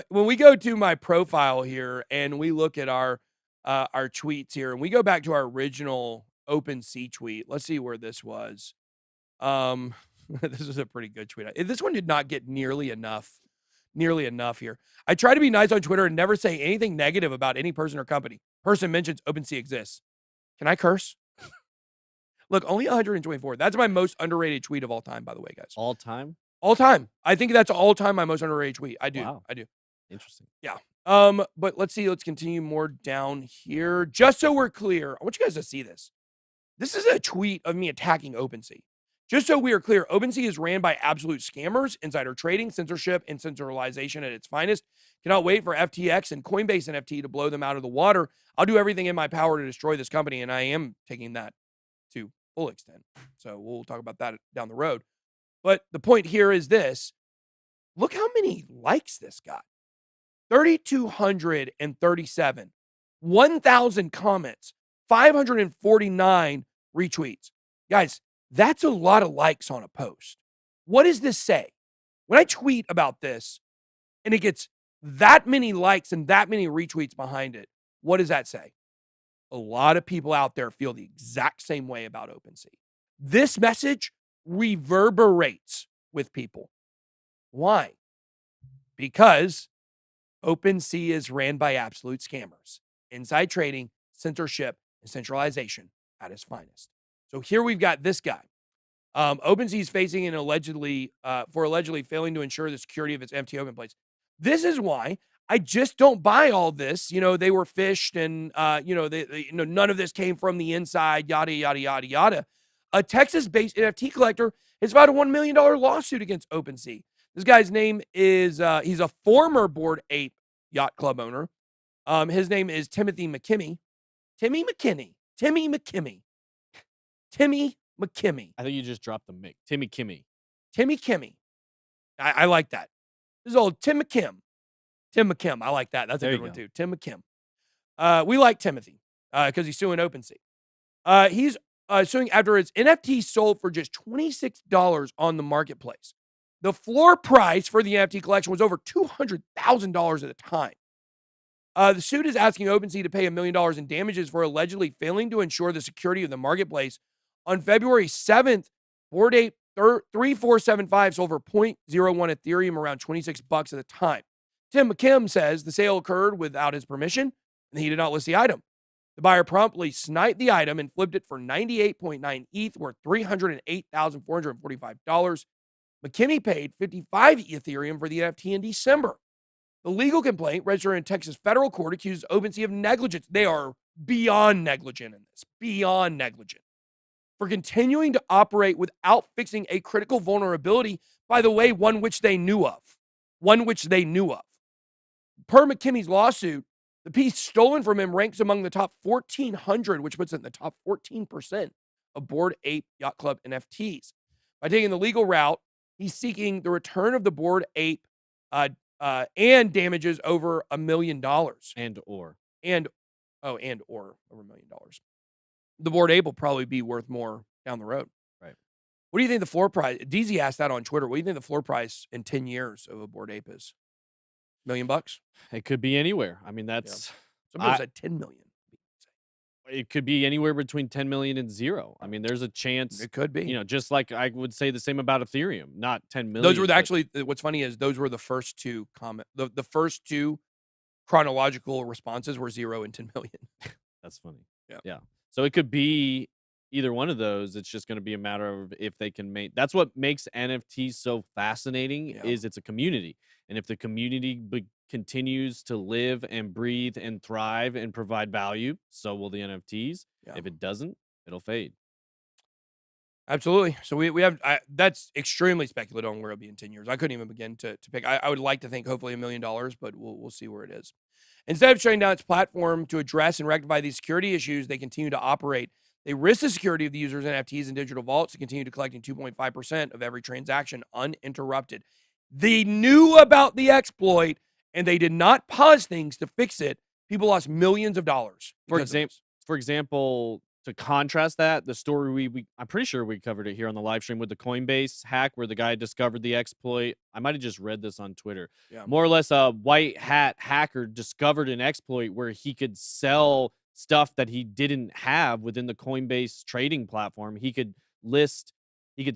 when we go to my profile here and we look at our tweets here and we go back to our original OpenSea tweet, let's see where this was. This is a pretty good tweet. This one did not get nearly enough here. I try to be nice on Twitter and never say anything negative about any person or company. Person mentions OpenSea exists. Can I curse? Look, only 124. That's my most underrated tweet of all time, by the way, guys. All time? All time. I think that's all time my most underrated tweet. I do. Wow. I do. Interesting. Yeah. But let's see. Let's continue more down here. Just so we're clear, I want you guys to see this. This is a tweet of me attacking OpenSea. Just so we are clear, OpenSea is ran by absolute scammers, insider trading, censorship, and centralization at its finest. Cannot wait for FTX and Coinbase NFT to blow them out of the water. I'll do everything in my power to destroy this company, and I am taking that to full extent. So we'll talk about that down the road. But the point here is this. Look how many likes this got. 3,237. 1,000 comments. 549 retweets. Guys, that's a lot of likes on a post. What does this say? When I tweet about this and it gets that many likes and that many retweets behind it, what does that say? A lot of people out there feel the exact same way about OpenSea. This message reverberates with people. Why? Because OpenSea is ran by absolute scammers, inside trading, censorship, and centralization at its finest. So here we've got this guy. OpenSea is facing an allegedly failing to ensure the security of its NFT open place. This is why I just don't buy all this. They were phished and, none of this came from the inside, yada, yada, yada, yada. A Texas-based NFT collector has filed a $1 million lawsuit against OpenSea. This guy's name is, he's a former Bored Ape Yacht Club owner. His name is Timothy McKimmey. Timmy McKimmey. I think you just dropped the mic. Timmy Kimmy. I like that. This is old Tim McKim. I like that. That's a good one too. Tim McKim. We like Timothy because he's suing OpenSea. He's suing after his NFT sold for just $26 on the marketplace. The floor price for the NFT collection was over $200,000 at the time. The suit is asking OpenSea to pay $1 million in damages for allegedly failing to ensure the security of the marketplace. On February 7th, Bored Ape 3475 sold for 0.01 Ethereum, around $26 at the time. Tim McKim says the sale occurred without his permission, and he did not list the item. The buyer promptly sniped the item and flipped it for 98.9 ETH, worth $308,445. McKinney paid 55 Ethereum for the NFT in December. The legal complaint registered in Texas federal court accuses OpenSea of negligence. They are beyond negligent in this, beyond negligent, for continuing to operate without fixing a critical vulnerability, by the way, one which they knew of. Per McKinney's lawsuit, the piece stolen from him ranks among the top 1,400, which puts it in the top 14% of Bored Ape Yacht Club NFTs. By taking the legal route, he's seeking the return of the Bored Ape and damages over $1 million. Or over $1 million. The Bored Ape will probably be worth more down the road. Right. What do you think the floor price? DZ asked that on Twitter. What do you think the floor price in 10 years of a Bored Ape is? $1 million? It could be anywhere. I mean, that's somebody said 10 million. It could be anywhere between 10 million and 0. I mean, there's a chance. It could be. Just like I would say the same about Ethereum, not 10 million. Those were actually, what's funny is those were the first two the first two chronological responses were 0 and 10 million. That's funny. Yeah. So it could be either one of those. It's just going to be a matter of if they can make. That's what makes NFTs so fascinating. Is it's a community, and if the community continues to live and breathe and thrive and provide value, so will the NFTs. If it doesn't, it'll fade. Absolutely. So we have that's extremely speculative on where it'll be in 10 years. I couldn't even begin to pick. I would like to think hopefully $1 million, but we'll see where it is. Instead of shutting down its platform to address and rectify these security issues, they continue to operate. They risk the security of the users' NFTs and digital vaults and continue to collecting 2.5% of every transaction uninterrupted. They knew about the exploit and they did not pause things to fix it. People lost millions of dollars. For example, to contrast that, the story I'm pretty sure we covered it here on the live stream with the Coinbase hack where the guy discovered the exploit. I might have just read this on Twitter. More or less, a white hat hacker discovered an exploit where he could sell stuff that he didn't have within the Coinbase trading platform. He could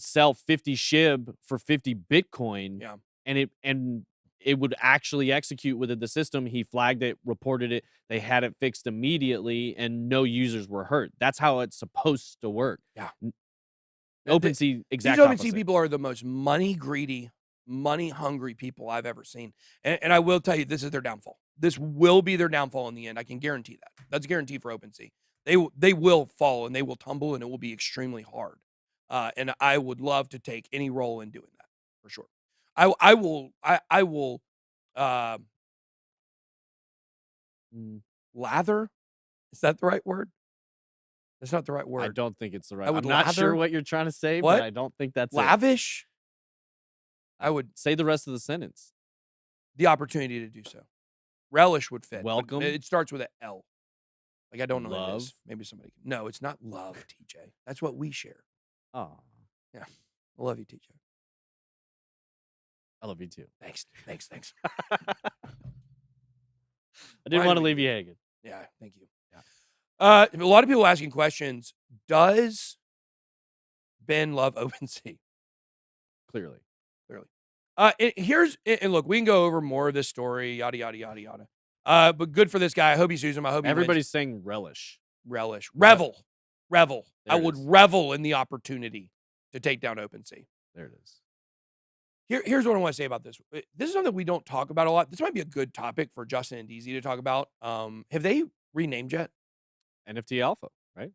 sell 50 SHIB for 50 Bitcoin. And it would actually execute within the system. He flagged it, reported it. They had it fixed immediately, and no users were hurt. That's how it's supposed to work. OpenSea, exact opposite. These OpenSea people are the most money-greedy, money-hungry people I've ever seen. And I will tell you, this is their downfall. This will be their downfall in the end. I can guarantee that. That's a guarantee for OpenSea. They will fall, and they will tumble, and it will be extremely hard. And I would love to take any role in doing that, for sure. I will lather. Is that the right word? That's not the right word. I don't think it's the right. I'm not sure what you're trying to say, but I don't think that's lavish. I would say the rest of the sentence. The opportunity to do so. Relish would fit. Welcome. It starts with an L. Like I don't know what it Love. is. Maybe somebody can. No, it's not love, TJ. That's what we share. Oh, yeah. I love you, TJ. I love you too. Thanks. I didn't want to leave you hanging. Yeah, thank you. Yeah. A lot of people asking questions. Does Ben love OpenSea? Clearly. And look, we can go over more of this story, yada, yada, yada, yada. But good for this guy. I hope he sues him. I hope everybody's saying relish. Revel. I would revel in the opportunity to take down OpenSea. There it is. Here's what I want to say about this. This is something we don't talk about a lot. This might be a good topic for Justin and DZ to talk about. Have they renamed yet? NFT Alpha, right?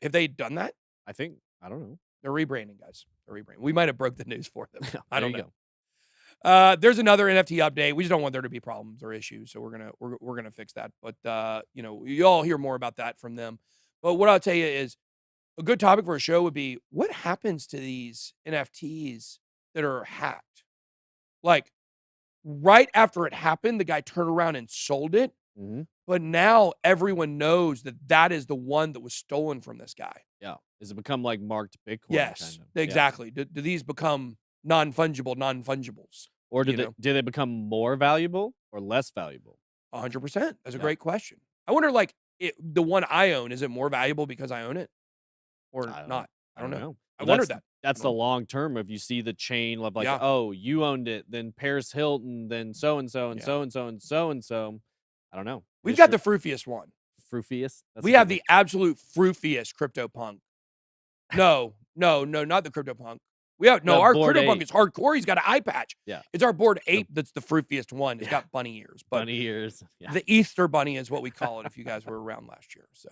Have they done that? I don't know. They're rebranding, guys. We might have broke the news for them. I don't know. Go. There's another NFT update. We just don't want there to be problems or issues, so we're gonna fix that. But you all hear more about that from them. But what I'll tell you is a good topic for a show would be what happens to these NFTs that are hacked. Like right after it happened, the guy turned around and sold it. Mm-hmm. But now everyone knows that is the one that was stolen from this guy. Yeah. Does it become like marked Bitcoin? Yes, kind of? exactly. Yeah. Do these become non-fungibles? Or do they become more valuable or less valuable? 100%. That's a great question. I wonder, like, the one I own, is it more valuable because I own it or not? I don't know. I wondered that. that's the long term. If you see the chain of like, Yeah. oh, you owned it, then Paris Hilton, then so and so and Yeah. so and so and so and so. I don't know. We've got the froofiest one. Froofiest. We have the absolute froofiest CryptoPunk. No, not the CryptoPunk. We have our CryptoPunk is hardcore. He's got an eye patch. Yeah. It's our Bored Ape that's the froofiest one. It's got bunny ears. But bunny ears. Yeah. The Easter bunny is what we call it if you guys were around last year. So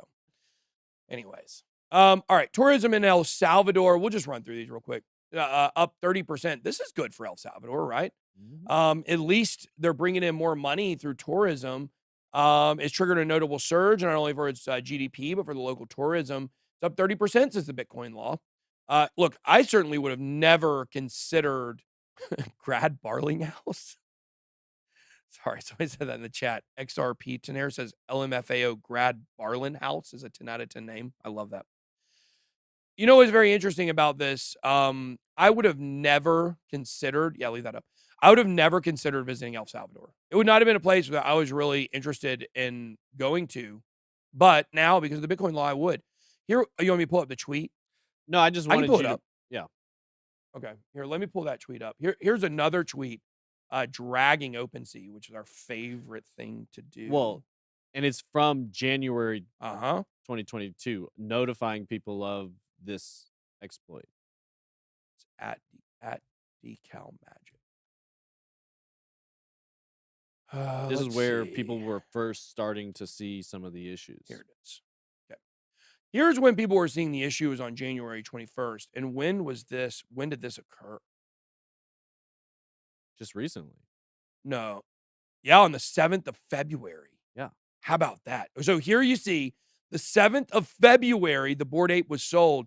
anyways. All right. Tourism in El Salvador. We'll just run through these real quick. Up 30%. This is good for El Salvador, right? Mm-hmm. At least they're bringing in more money through tourism. It's triggered a notable surge, not only for its GDP, but for the local tourism. It's up 30% since the Bitcoin law. Look, I certainly would have never considered Grad Barlinghouse. Sorry, somebody said that in the chat. XRP Tenaire says LMFAO Grad Barlinghouse is a 10 out of 10 name. I love that. You know what's very interesting about this? I would have never considered, leave that up. I would have never considered visiting El Salvador. It would not have been a place that I was really interested in going to. But now, because of the Bitcoin law, I would. Here, you want me to pull up the tweet? No, I just wanted I can pull you it to, up. yeah. Okay. Here, let me pull that tweet up. Here's another tweet dragging OpenSea, which is our favorite thing to do. Well, and it's from January 2022, 2022, notifying people of this exploit. It's at Decal Magic. This is where people were first starting to see some of the issues. Here it is. Okay. Here's when people were seeing the issues on January 21st. And when was this? When did this occur? Just recently. No. Yeah, on the 7th of February. Yeah. How about that? So here you see the 7th of February, the Bored Ape was sold.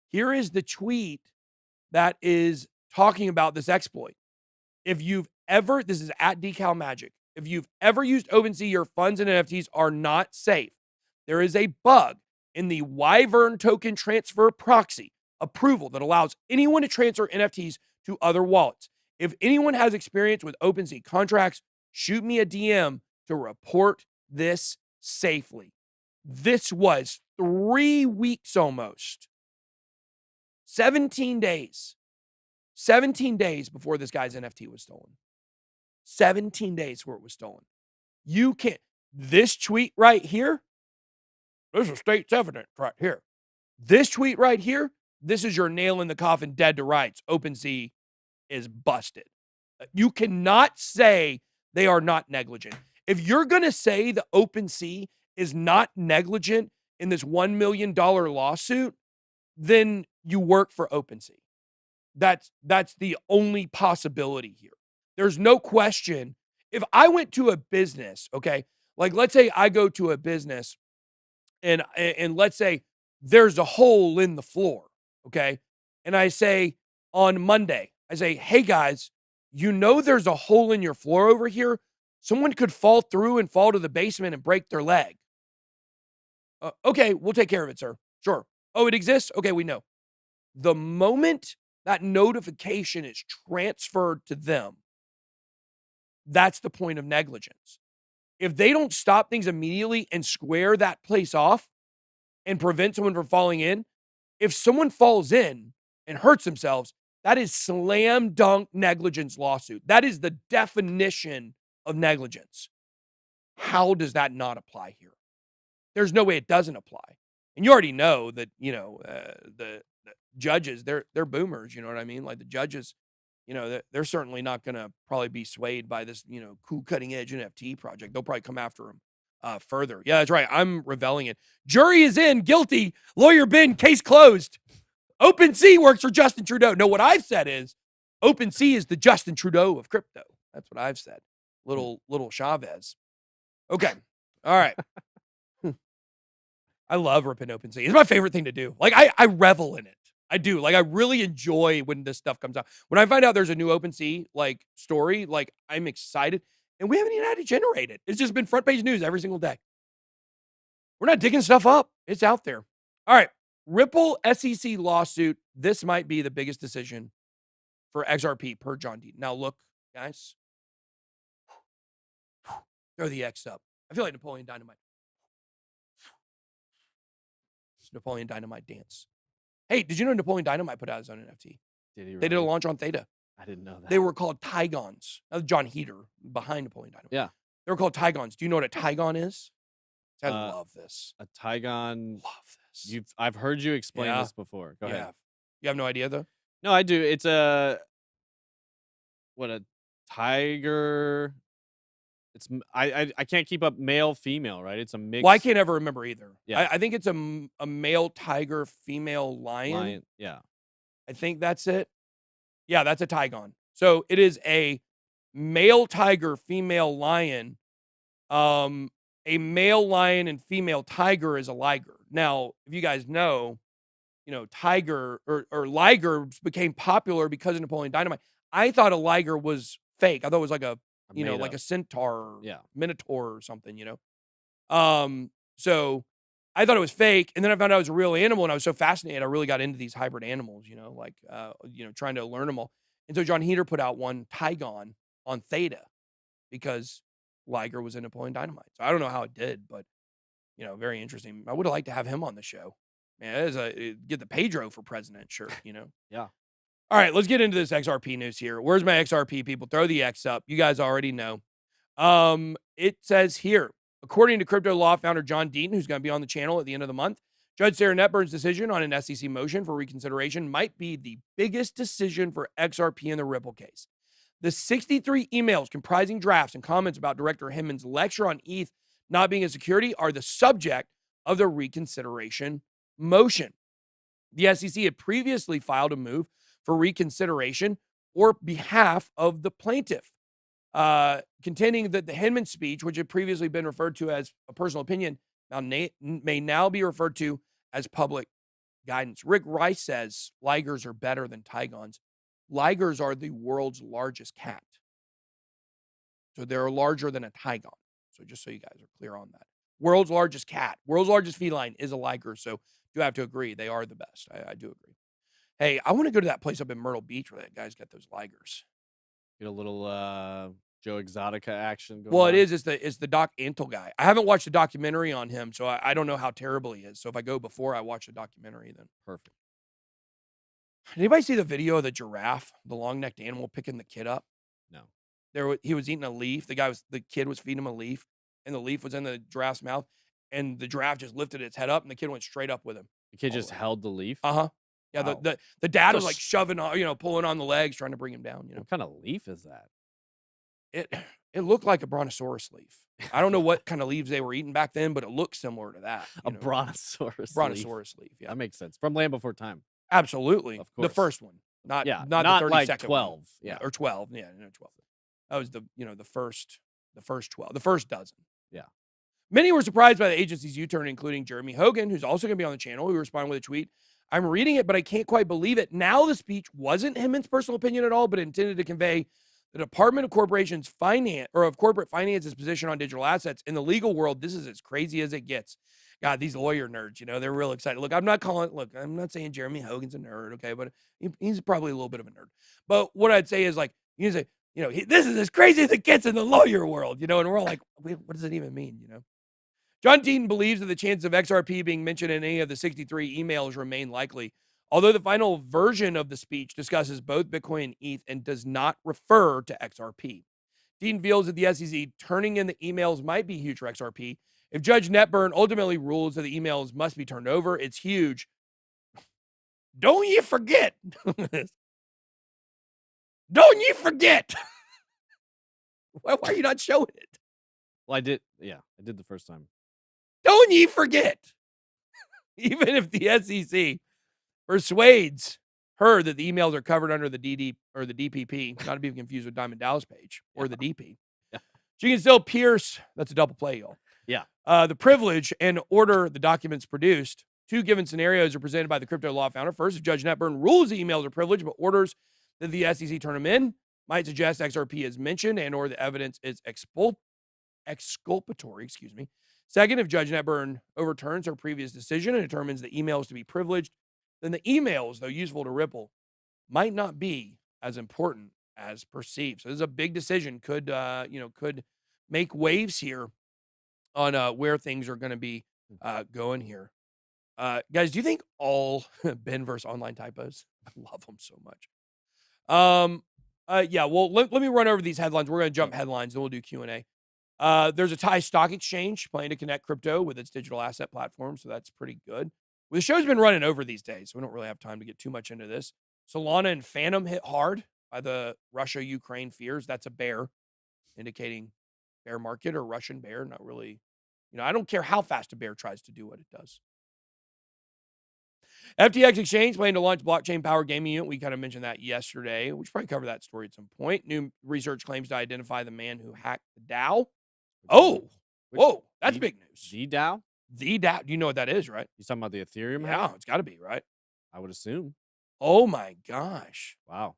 Here is the tweet that is talking about this exploit. If you've ever, this is at Decal Magic. If you've ever used OpenSea, your funds and NFTs are not safe. There is a bug in the Wyvern token transfer proxy approval that allows anyone to transfer NFTs to other wallets. If anyone has experience with OpenSea contracts, shoot me a DM to report this safely. This was 3 weeks almost. 17 days. 17 days before this guy's NFT was stolen. 17 days where it was stolen. You can't. This tweet right here, this is state's evidence right here. This tweet right here, this is your nail in the coffin, dead to rights. OpenSea is busted. You cannot say they are not negligent. If you're going to say the OpenSea is not negligent in this $1 million lawsuit, then you work for OpenSea. That's the only possibility here. There's no question. If I went to a business, okay, like let's say I go to a business and let's say there's a hole in the floor, okay? And I say on Monday, I say, hey guys, you know there's a hole in your floor over here? Someone could fall through and fall to the basement and break their leg. Okay, we'll take care of it, sir. Sure. Oh, it exists? Okay, we know. The moment that notification is transferred to them, that's the point of negligence. If they don't stop things immediately and square that place off and prevent someone from falling in, if someone falls in and hurts themselves, that is slam dunk negligence lawsuit. That is the definition of negligence. How does that not apply here? There's no way it doesn't apply. And you already know that, the judges, they're boomers, you know what I mean? Like the judges, they're certainly not going to probably be swayed by this, cool cutting edge NFT project. They'll probably come after him further. Yeah, that's right. I'm reveling it. Jury is in, guilty, lawyer bin, case closed. OpenSea works for Justin Trudeau. No, what I've said is OpenSea is the Justin Trudeau of crypto. That's what I've said. Little Chavez. Okay. All right. I love ripping OpenSea. It's my favorite thing to do. Like I revel in it. I do. Like I really enjoy when this stuff comes out. When I find out there's a new OpenSea like story, like I'm excited. And we haven't even had to generate it. It's just been front page news every single day. We're not digging stuff up. It's out there. All right. Ripple SEC lawsuit. This might be the biggest decision for XRP per John D. Now look, guys. Throw the X up. I feel like Napoleon Dynamite. Napoleon Dynamite dance. Hey, did you know Napoleon Dynamite put out his own NFT? Did he They did a really? launch on Theta. I didn't know that. They were called Tigons. That was John Heater behind Napoleon Dynamite. Yeah. They were called Tigons. Do you know what a Tigon is? I Uh, love this. a Tigon. Love this. I've heard you explain Yeah. this before. Go ahead. You have no idea though? No, I do. It's a tiger. It's I can't keep up male female, right? It's a mix. Well, I can't ever remember either. Yeah. I think it's a male tiger, female lion. Yeah. I think that's it. Yeah, that's a Tigon. So it is a male tiger, female lion. A male lion and female tiger is a liger. Now, if you guys know, tiger or ligers became popular because of Napoleon Dynamite. I thought a liger was fake. I thought it was like like a centaur or minotaur or something, So I thought it was fake. And then I found out it was a real animal, and I was so fascinated. I really got into these hybrid animals, trying to learn them all. And so John Heater put out one Tigon on Theta because Liger was in Napoleon Dynamite. So I don't know how it did, but, very interesting. I would have liked to have him on the show. Man, get the Pedro for president shirt, Yeah. All right, let's get into this XRP news here. Where's my XRP, people? Throw the X up. You guys already know. It says here, according to crypto law founder John Deaton, who's going to be on the channel at the end of the month, Judge Sarah Netburn's decision on an SEC motion for reconsideration might be the biggest decision for XRP in the Ripple case. The 63 emails comprising drafts and comments about Director Hinman's lecture on ETH not being a security are the subject of the reconsideration motion. The SEC had previously filed a move for reconsideration or behalf of the plaintiff, contending that the Hinman speech, which had previously been referred to as a personal opinion, may now be referred to as public guidance. Rick Rice says ligers are better than Tigons. Ligers are the world's largest cat. So they're larger than a Tigon. So just so you guys are clear on that. World's largest cat, world's largest feline is a liger. So do have to agree. They are the best. I do agree. Hey, I want to go to that place up in Myrtle Beach where that guy's got those ligers. Get a little Joe Exotica action going Well, on. it's the Doc Antle guy. I haven't watched the documentary on him, so I don't know how terrible he is. So if I go before I watch the documentary, then Perfect. Did anybody see the video of the giraffe, the long-necked animal, picking the kid up? No. He was eating a leaf. The kid was feeding him a leaf, and the leaf was in the giraffe's mouth, and the giraffe just lifted its head up, and the kid went straight up with him. The kid just held the leaf? Uh-huh. Yeah, Wow. the dad was like shoving on, pulling on the legs, trying to bring him down. What kind of leaf is that? It looked like a brontosaurus leaf. I don't know what kind of leaves they were eating back then, but it looked similar to that. A brontosaurus leaf. Yeah, that makes sense. From Land Before Time. Absolutely. Of course. The first one, not the 32nd like 12. one. Yeah, or 12. Yeah, 12. That was the first 12, the first dozen. Yeah. Many were surprised by the agency's U-turn, including Jeremy Hogan, who's also going to be on the channel, who responded with a tweet. I'm reading it, but I can't quite believe it. Now the speech wasn't Hinman's personal opinion at all, but intended to convey the Department of Corporations Finance or of Corporate Finance's position on digital assets. In the legal world, this is as crazy as it gets. God, these lawyer nerds, they're real excited. Look, I'm not saying Jeremy Hogan's a nerd, okay, but he's probably a little bit of a nerd. But what I'd say is this is as crazy as it gets in the lawyer world, and we're all like, what does it even mean, John Deaton believes that the chances of XRP being mentioned in any of the 63 emails remain likely, although the final version of the speech discusses both Bitcoin and ETH and does not refer to XRP. Deaton feels that the SEC turning in the emails might be huge for XRP. If Judge Netburn ultimately rules that the emails must be turned over, it's huge. Don't you forget. Don't you forget. Why are you not showing it? Well, I did. Yeah, I did the first time. Don't ye forget, even if the SEC persuades her that the emails are covered under the DD or the DPP, not to be confused with Diamond Dallas Page or the DP, she can still pierce. That's a double play, y'all. Yeah. The privilege and order the documents produced. Two given scenarios are presented by the crypto law founder. First, if Judge Netburn rules the emails are privileged, but orders that the SEC turn them in, might suggest XRP is mentioned and or the evidence is exculpatory. Second, if Judge Netburn overturns her previous decision and determines the emails to be privileged, then the emails, though useful to Ripple, might not be as important as perceived. So this is a big decision. Could make waves here on where things are going to be going here. Guys, do you think all Ben versus online typos? I love them so much. Yeah, well, let me run over these headlines. We're going to jump headlines, then we'll do Q&A. There's a Thai stock exchange planning to connect crypto with its digital asset platform, so that's pretty good. Well, the show's been running over these days, so we don't really have time to get too much into this. Solana and Phantom hit hard by the Russia-Ukraine fears. That's a bear, indicating bear market or Russian bear. Not really, I don't care how fast a bear tries to do what it does. FTX Exchange planning to launch blockchain-powered gaming unit. We kind of mentioned that yesterday. We should probably cover that story at some point. New research claims to identify the man who hacked the DAO. Oh, whoa, that's big news. The DAO? The DAO. You know what that is, right? You talking about the Ethereum? Yeah, it's got to be, right? I would assume. Oh, my gosh. Wow.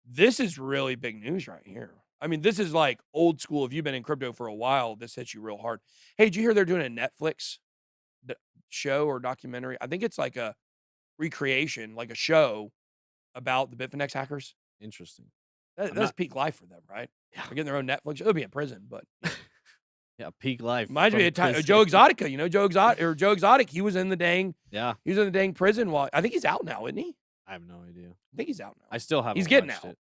This is really big news right here. I mean, this is like old school. If you've been in crypto for a while, this hits you real hard. Hey, did you hear they're doing a Netflix show or documentary? I think it's like a recreation, like a show about the Bitfinex hackers. Interesting. That's peak life for them, right? Yeah. They're getting their own Netflix. They'll be in prison, but yeah, peak life. Reminds me of Joe Exotica. You know Joe Exotic. He was in the dang. Yeah. He was in the dang prison. While I think he's out now, isn't he? I have no idea. I think he's out now. I still haven't. He's getting out. It.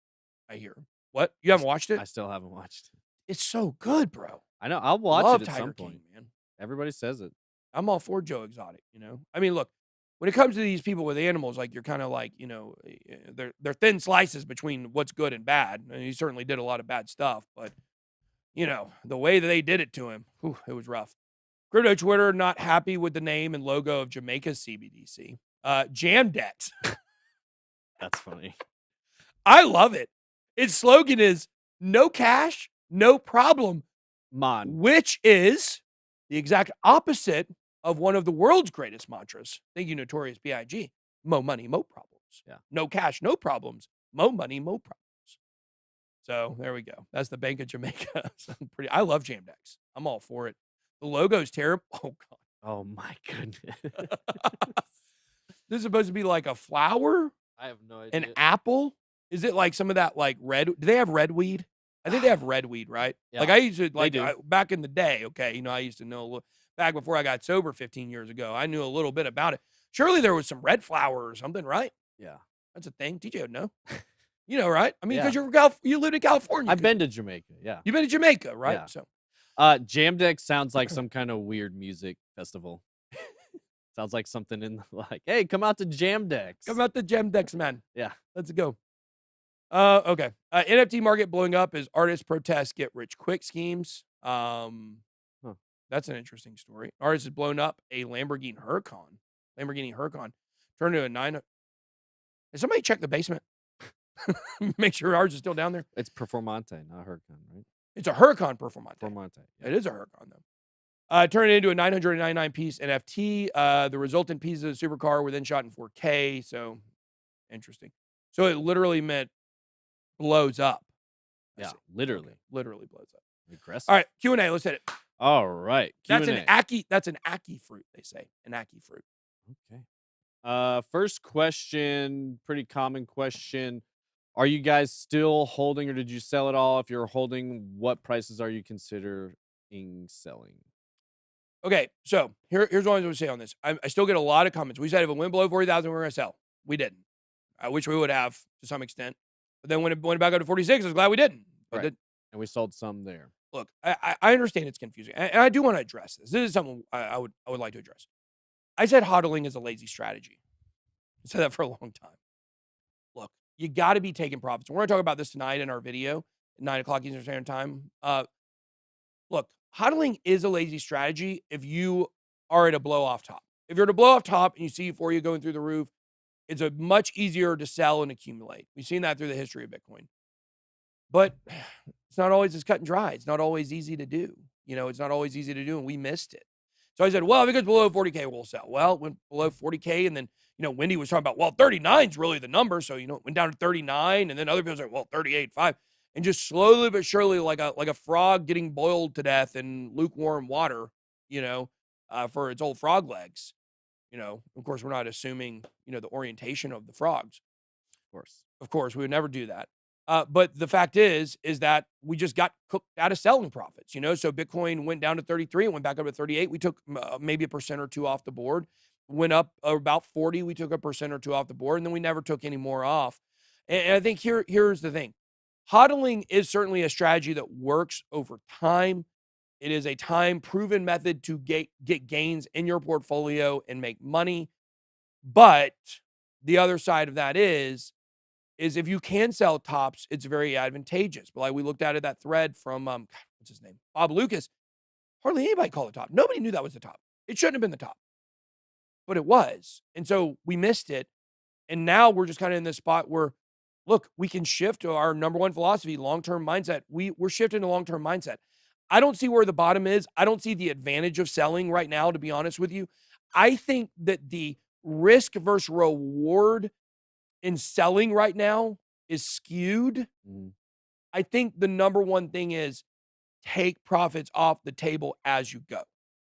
I hear. What? You haven't watched it? I still haven't watched it. It's so good, bro. I know. I'll watch it at Tiger some King, point. Man. Everybody says it. I'm all for Joe Exotic. I mean, look, when it comes to these people with animals, like you're kind of like, they're thin slices between what's good and bad. And he certainly did a lot of bad stuff, but the way that they did it to him, it was rough. Crypto Twitter not happy with the name and logo of Jamaica's CBDC. Jamdex. That's funny. I love it. Its slogan is no cash, no problem, which is the exact opposite of one of the world's greatest mantras. Thank you, Notorious B.I.G. Mo money, mo problems. Yeah. No cash, no problems. Mo money, mo problems. So there we go. That's the Bank of Jamaica. I love Jamdex. I'm all for it. The logo's terrible. Oh, God. Oh, my goodness. This is supposed to be like a flower? I have no idea. An apple? Is it like some of that like red? Do they have red weed? I think they have red weed, right? Yeah, like I used to back in the day, okay, I used to know a little, back before I got sober 15 years ago. I knew a little bit about it. Surely there was some red flower or something, right? Yeah. That's a thing. TJ would know. Right? I mean, because yeah. you lived in California. I've been to Jamaica, yeah. You've been to Jamaica, right? Yeah. So Jamdex sounds like some kind of weird music festival. Sounds like something in like, hey, come out to Jamdex. Come out to Jamdex, man. Yeah. Let's go. Okay. NFT market blowing up as artists protest get rich quick schemes. That's an interesting story. Artist has blown up a Lamborghini Huracan. Turned into a 9. Did somebody check the basement? Make sure ours is still down there. It's Performante, not Huracan, right? It's a Huracan Performante. Yeah. It is a Huracan, though. Turned it into a 999-piece NFT. The resultant piece of the supercar were then shot in 4K. So, interesting. So, it literally meant blows up. Yeah, literally. Okay. Literally blows up. Aggressive. All right, Q&A. Let's hit it. All right. That's Q&A. That's an Aki fruit, they say. An Aki fruit. Okay. First question, pretty common question. Are you guys still holding or did you sell it all? If you're holding, what prices are you considering selling? Okay, so here's what I was going to say on this. I still get a lot of comments. We said if it went below 40,000, we're going to sell. We didn't. I wish we would have to some extent. But then when it went back up to 46, I was glad we didn't. Right. And we sold some there. Look, I understand it's confusing. And I do want to address this. This is something I would like to address. I said hodling is a lazy strategy. I said that for a long time. Look, you got to be taking profits. We're going to talk about this tonight in our video at 9 o'clock Eastern Standard Time. Look, hodling is a lazy strategy if you are at a blow off top. If you're at a blow off top and you see euphoria going through the roof, it's a much easier to sell and accumulate. We've seen that through the history of Bitcoin. But it's not always as cut and dry. It's not always easy to do. It's not always easy to do, and we missed it. So I said, well, if it goes below 40K, we'll sell. Well, it went below 40K, and then, Wendy was talking about, well, 39 is really the number. So, it went down to 39, and then other people said, well, 38.5. And just slowly but surely, like a frog getting boiled to death in lukewarm water, for its old frog legs. Of course, we're not assuming, the orientation of the frogs. Of course. Of course, we would never do that. But the fact is that we just got cooked out of selling profits, So Bitcoin went down to 33, it went back up to 38. We took maybe 1% or 2% off the board. Went up about 40, we took 1% or 2% off the board, and then we never took any more off. And I think here's the thing. HODLing is certainly a strategy that works over time. It is a time-proven method to get gains in your portfolio and make money. But the other side of that is if you can sell tops, it's very advantageous. But like we looked at that thread from, what's his name? Bob Lucas. Hardly anybody called it top. Nobody knew that was the top. It shouldn't have been the top. But it was. And so we missed it. And now we're just kind of in this spot where, look, we can shift to our number one philosophy, long-term mindset. We're shifting to long-term mindset. I don't see where the bottom is. I don't see the advantage of selling right now, to be honest with you. I think that the risk versus reward in selling right now is skewed. I think the number one thing is take profits off the table as you go.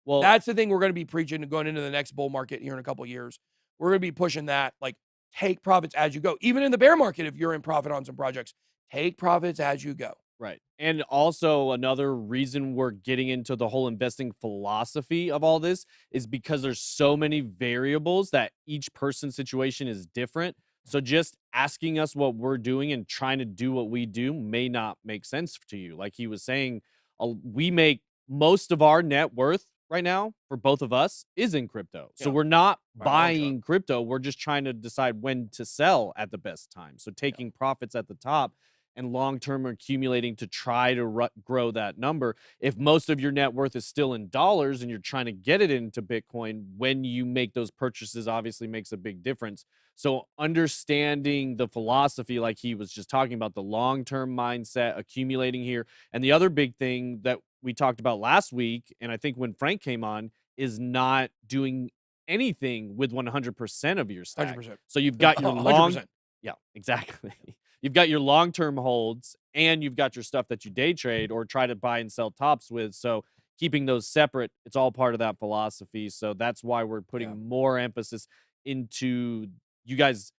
Well, that's the thing we're going to be preaching going into the next bull market here in a couple of years. We're going to be pushing that, like, take profits as you go. Even in the bear market, if you're in profit on some projects, take profits as you go. Right. And also another reason we're getting into the whole investing philosophy of all this is because there's so many variables that each person's situation is different. So just asking us what we're doing and trying to do what we do may not make sense to you. Like he was saying, we make most of our net worth right now for both of us is in crypto. So we're not buying crypto. We're just trying to decide when to sell at the best time. So taking profits at the top and long-term accumulating to try to grow that number. If most of your net worth is still in dollars and you're trying to get it into Bitcoin, when you make those purchases obviously makes a big difference. So understanding the philosophy, like he was just talking about, the long-term mindset, accumulating here. And the other big thing that we talked about last week, and I think when Frank came on, is not doing anything with 100% of your stack. 100%. So you've got your 100%. Yeah, exactly. You've got your long-term holds and you've got your stuff that you day trade or try to buy and sell tops with. So keeping those separate, it's all part of that philosophy. So that's why we're putting more emphasis into you guys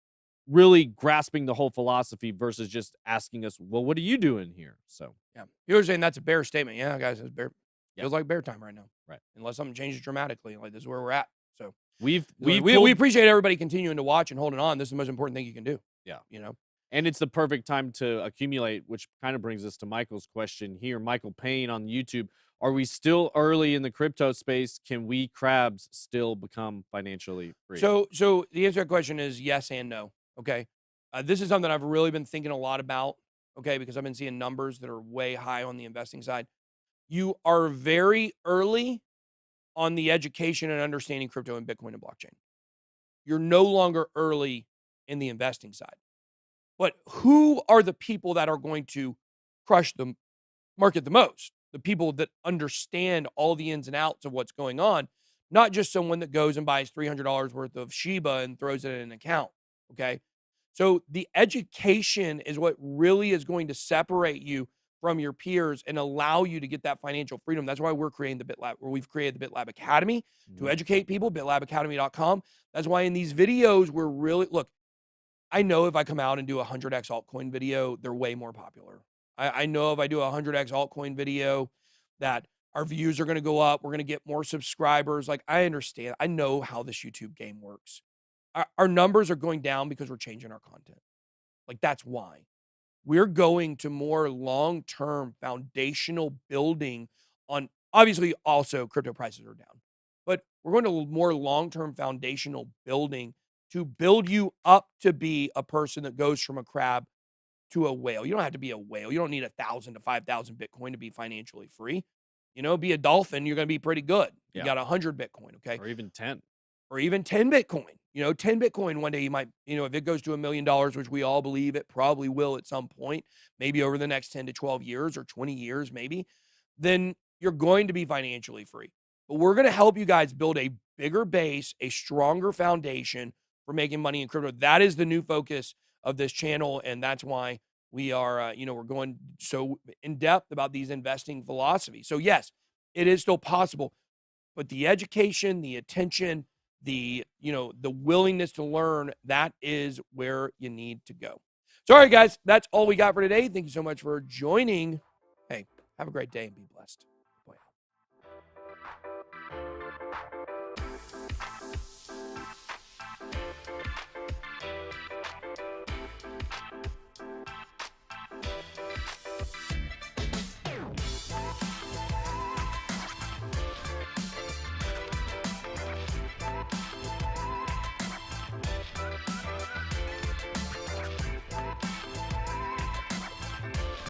really grasping the whole philosophy versus just asking us, well, what are you doing here? So you were saying that's a bear statement. Yeah, guys, it's bear. Feels like bear time right now. Right. Unless something changes dramatically. Like, this is where we're at. So we appreciate everybody continuing to watch and holding on. This is the most important thing you can do. Yeah. And it's the perfect time to accumulate, which kind of brings us to Michael's question here. Michael Payne on YouTube. Are we still early in the crypto space? Can we crabs still become financially free? So the answer to that question is yes and no. Okay. This is something I've really been thinking a lot about. Okay. Because I've been seeing numbers that are way high on the investing side. You are very early on the education and understanding crypto and Bitcoin and blockchain. You're no longer early in the investing side. But who are the people that are going to crush the market the most? The people that understand all the ins and outs of what's going on, not just someone that goes and buys $300 worth of Shiba and throws it in an account, okay? So the education is what really is going to separate you from your peers and allow you to get that financial freedom. That's why we're creating the BitLab, or we've created the BitLab Academy to educate people, bitlabacademy.com. That's why in these videos, we're really, look, I know if I come out and do a 100x altcoin video, they're way more popular. I know if I do a 100x altcoin video that our views are going to go up. We're going to get more subscribers. Like, I understand. I know how this YouTube game works. Our numbers are going down because we're changing our content. Like, that's why. We're going to more long-term foundational building on, obviously, also crypto prices are down. But we're going to more long-term foundational building to build you up to be a person that goes from a crab to a whale. You don't have to be a whale. You don't need 1,000 to 5,000 Bitcoin to be financially free. Be a dolphin, you're going to be pretty good. You got 100 Bitcoin, okay? Or even 10. Or even 10 Bitcoin. 10 Bitcoin one day you might, if it goes to $1 million, which we all believe it probably will at some point, maybe over the next 10 to 12 years or 20 years maybe, then you're going to be financially free. But we're going to help you guys build a bigger base, a stronger foundation for making money in crypto. That is the new focus of this channel, and that's why we are, we're going so in depth about these investing philosophies. So yes, it is still possible, but the education, the attention, the willingness to learn, that is where you need to go. So, all right, guys, that's all we got for today. Thank you so much for joining. Hey, have a great day and be blessed.